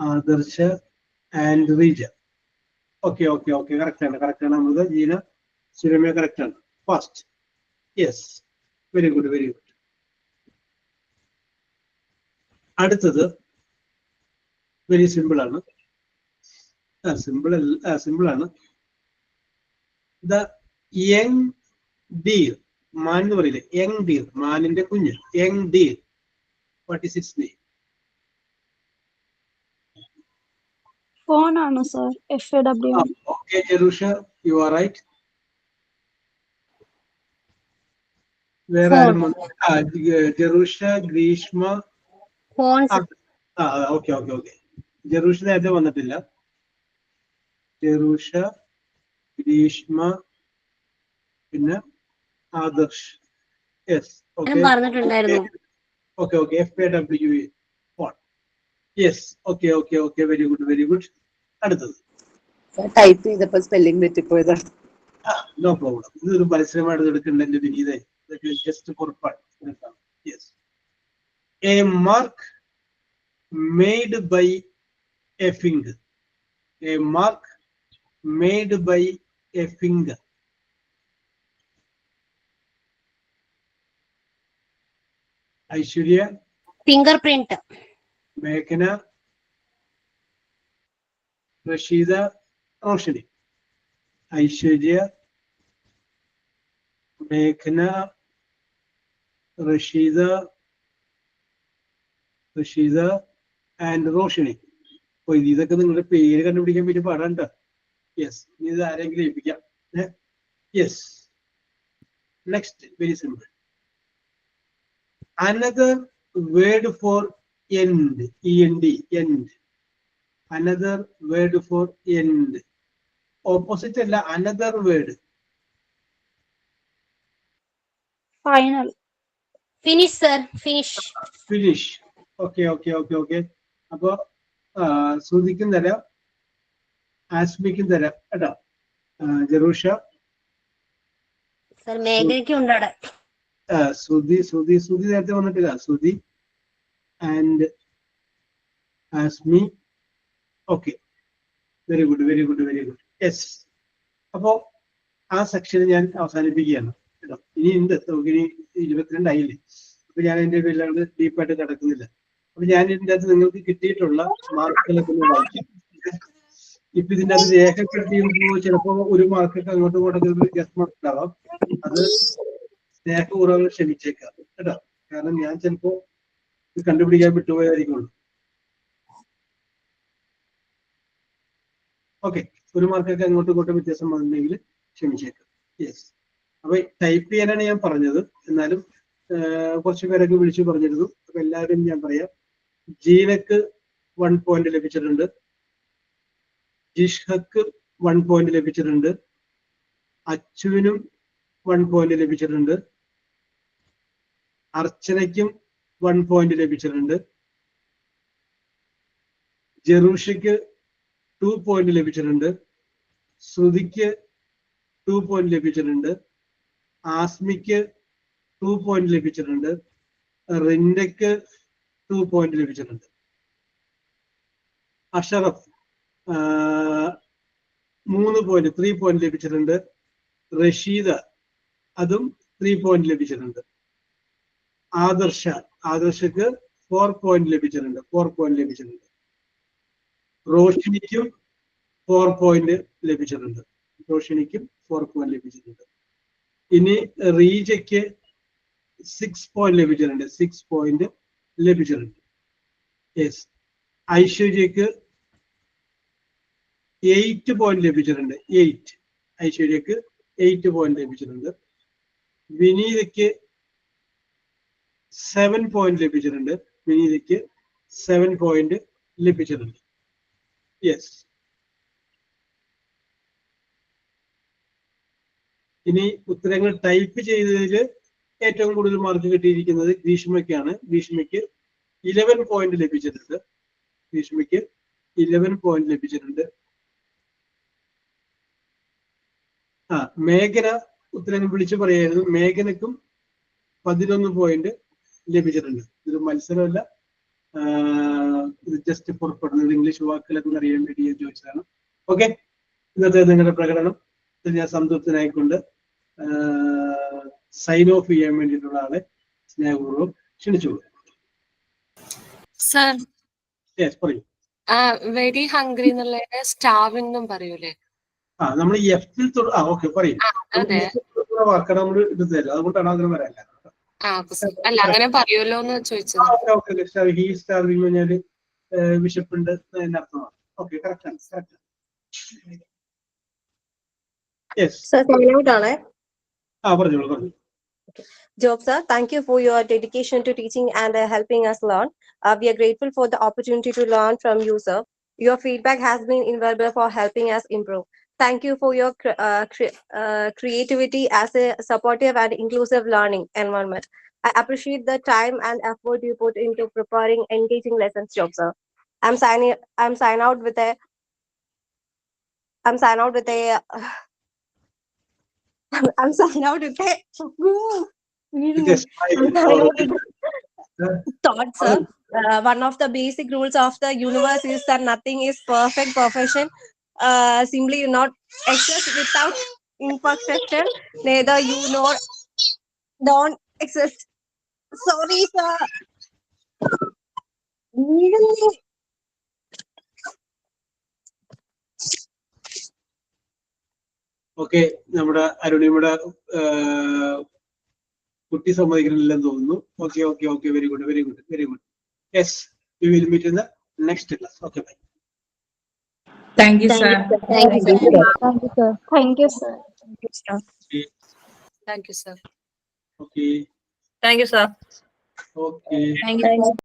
Adarsha and Reeja. Okay. Correct ആണ്. അമൃത, ജീന, സുരമ്യ കറക്റ്റ് ആണ്. ഫാസ്റ്റ്. യെസ്. Very good. അടുത്തത് വെരി സിമ്പിൾ ആണ്. സിമ്പിൾ ആണ്. The young deer. മാൻ എന്ന് പറയില്ലേ? യങ് ഡീർ, മാനിന്റെ കുഞ്ഞ്. Young deer. What is its name? Fawn ആണ് sir. FAWN. Okay, Jerusha, you are right. Where are Jerusha, Grishma? Fawn. Okay. Jerusha നേരത്തെ വന്നിട്ടില്ല. Jerusha, Grishma, പിന്നെ ആദർശ്. യെസ്. ഞാൻ ഓക്കെ പറഞ്ഞിട്ടുണ്ടായിരുന്നു. Okay okay. FAWA. Yes. Okay okay okay. Very good very good. അടുത്തത് type ചെയ്തപ്പോ spelling തെറ്റിപ്പോയതാണ്. No problem. ഇതൊരു മത്സരമായിട്ട് എടുക്കേണ്ട എന്റെ വിനീതേ. Just for fun. Yes. A mark made by A finger. A mark made by A finger. Aishwarya, finger print. മേഘന, Rasheeda, Roshni. Aishwarya, മേഘന, Rasheeda and Roshni. അപ്പൊ ഇതൊക്കെ നിങ്ങളുടെ പേര് കണ്ടുപിടിക്കാൻ പറ്റി പാടാണ്ട. യെസ്. ഇത് ആരെങ്കിലും ഏൽപ്പിക്കാം. Yes. Next very simple. Another word for end. END. End. Another word for end. Opposite അല്ല. Another word. Final. Finish sir. Finish. Finish. Okay okay okay okay. അപ്പൊ ശ്രുതിക്കും തരാം, ആസ്മിക്കും തരാം കേട്ടോ. ജറൂഷ, സർ മേഘയ്ക്കും ഉണ്ട് അവിടെ. ശ്രുതി നേരത്തെ വന്നിട്ടില്ല. Shruthi and Asmi. Okay. Very good very good very good. Yes. അപ്പോ ആ സെക്ഷൻ ഞാൻ അവസാനിപ്പിക്കുകയാണ് കേട്ടോ. ഇനി ഉണ്ട്. നമുക്കിനി 22 ആയില്ലേ. അപ്പൊ ഞാൻ അതിന്റെ പേരിലാണ് ഡീപ്പായിട്ട് കിടക്കുന്നില്ല. അപ്പൊ ഞാൻ ഇതിൻ്റെ അകത്ത് നിങ്ങൾക്ക് കിട്ടിയിട്ടുള്ള മാർക്കുകളൊക്കെ ഒന്ന് വായിക്കാം. ഇപ്പൊ ഇതിൻ്റെ അകത്ത് രേഖപ്പെടുത്തിയുമ്പോൾ ചിലപ്പോ ഒരു മാർക്കൊക്കെ അങ്ങോട്ടും ഇങ്ങോട്ടൊക്കെ വ്യത്യാസം ഉണ്ടാവാം. അത് സ്നേഹപൂർവ്വം ക്ഷമിച്ചേക്കാം കേട്ടോ. കാരണം ഞാൻ ചിലപ്പോ ഇത് കണ്ടുപിടിക്കാൻ വിട്ടുപോയായിരിക്കുള്ളൂ. ഓക്കെ. ഒരു മാർക്കൊക്കെ അങ്ങോട്ടും ഇങ്ങോട്ടും വ്യത്യാസം വന്നിട്ടുണ്ടെങ്കിൽ ക്ഷമിച്ചേക്കാം. യെസ്. അപ്പൊ ടൈപ്പ് ചെയ്യാനാണ് ഞാൻ പറഞ്ഞത്. എന്നാലും കുറച്ചു പേരൊക്കെ വിളിച്ചു പറഞ്ഞിരുന്നു. അപ്പൊ എല്ലാവരും ഞാൻ പറയാം. ജീനക്ക് 1 പോയിന്റ് ലഭിച്ചിട്ടുണ്ട്. ജിഷ്ഹക്ക് 1 പോയിന്റ് ലഭിച്ചിട്ടുണ്ട്. അച്ചുവിനും 1 പോയിന്റ് ലഭിച്ചിട്ടുണ്ട്. അർച്ചനയ്ക്കും 1 പോയിന്റ് ലഭിച്ചിട്ടുണ്ട്. ജെറൂഷയ്ക്ക് 2 പോയിന്റ് ലഭിച്ചിട്ടുണ്ട്. ശ്രുതിക്ക് 2 പോയിന്റ് ലഭിച്ചിട്ടുണ്ട്. ആസ്മിക്ക് 2 പോയിന്റ് ലഭിച്ചിട്ടുണ്ട്. റിൻഡയ്ക്ക് 2 പോയിന്റ് ലഭിച്ചിട്ടുണ്ട്. അഷറഫ് 3 പോയിന്റ് ലഭിച്ചിട്ടുണ്ട്. റഷീദ അതും 3 പോയിന്റ് ലഭിച്ചിട്ടുണ്ട്. ആദർശക്ക് 4 പോയിന്റ് ലഭിച്ചിട്ടുണ്ട്. 4 പോയിന്റ് ലഭിച്ചിട്ടുണ്ട്. റോഷിനിക്കും 4 പോയിന്റ് ലഭിച്ചിട്ടുണ്ട്. 4 പോയിന്റ് ലഭിച്ചിട്ടുണ്ട്. ഇനി റീജയ്ക്ക് 6 പോയിന്റ് ലഭിച്ചിട്ടുണ്ട്. 6 പോയിന്റ് ലഭിച്ചിട്ടുണ്ട്. യെസ്. ഐശ്വര്യക്ക് 8 പോയിന്റ് ലഭിച്ചിട്ടുണ്ട്. 8. ഐശ്വര്യക്ക് 8 പോയിന്റ് ലഭിച്ചിട്ടുണ്ട്. വിനീതയ്ക്ക് 7 പോയിന്റ് ലഭിച്ചിട്ടുണ്ട്. വിനീതയ്ക്ക് 7 പോയിന്റ് ലഭിച്ചിട്ടുണ്ട്. യെസ്. ഇനി ഉത്തരങ്ങൾ ടൈപ്പ് ചെയ്തതിൽ ഏറ്റവും കൂടുതൽ മാർക്ക് കിട്ടിയിരിക്കുന്നത് ഗ്രീഷ്മയ്ക്കാണ്. ഗ്രീഷ്മയ്ക്ക് 11 പോയിന്റ് ലഭിച്ചിട്ടുണ്ട്. ഗ്രീഷ്മയ്ക്ക് 11 പോയിന്റ് ലഭിച്ചിട്ടുണ്ട്. മേഘന ഉത്തരങ്ങൾ വിളിച്ചു പറയായിരുന്നു. മേഘനക്കും 11 പോയിന്റ് ലഭിച്ചിട്ടുണ്ട്. ഇതൊരു മത്സരമല്ല, ഇത് ജസ്റ്റ് പുറപ്പെടുന്നത് ഇംഗ്ലീഷ് വാക്കുകളൊക്കെ അറിയാൻ വേണ്ടി ഞാൻ ചോദിച്ചതാണ്. ഓക്കെ. ഇന്നത്തെ നിങ്ങളുടെ പ്രകടനം ഞാൻ സംതൃപ്തനായിക്കൊണ്ട് സൈൻ ഓഫ് ചെയ്യാൻ വേണ്ടിയിട്ടുള്ള ആളെ സ്നേഹപൂർവ്വം ക്ഷണിച്ചോളൂ. സർ, യെസ് പറയൂ. വെരി ഹംഗ്രി എന്നുള്ളതിന് സ്റ്റാർവിംഗ് എന്നും പറയൂലേ? നമ്മൾ എഫിൽ ഓക്കെ പറയും. വാക്കാണ് നമ്മൾ എടുത്തത്. അതുകൊണ്ടാണ് അങ്ങനെ വരാല്ല. അല്ല, അങ്ങനെ പറയുമല്ലോ എന്ന് ചോദിച്ചത്. ഹീ സ്റ്റാർവിംഗ് എന്ന് പറഞ്ഞാല് വിശപ്പുണ്ട് എന്നർത്ഥമാണ്. ഓക്കെ, കറക്റ്റ് ആണ്. പറഞ്ഞോളൂ. Job sir, thank you for your dedication to teaching and helping us learn. We are grateful for the opportunity to learn from you, sir. Your feedback has been invaluable for helping us improve. thank you for your creativity as a supportive and inclusive learning environment. I appreciate the time and effort you put into preparing engaging lessons, job, sir. I'm signing out with a I'm sign out with a I'm sign out with a Yes, I'm sign out with thought, sir. One of the basic rules of the universe is that nothing is perfection. Simply you not exist without imperfection. Neither you nor don't exist. Sorry, sir. Really? Okay, നമ്മുടെ അരുണിയുടെ കുട്ടി സമ്മതിക്കുന്നില്ലെന്ന് തോന്നുന്നു. Okay okay okay, very good very good very good. Yes, we will meet in the next class. Okay, bye. Thank you, sir. Thank you, sir. Thank you, sir. Thank you, sir. Thank you, sir. Okay thank you sir. Okay. Thank you.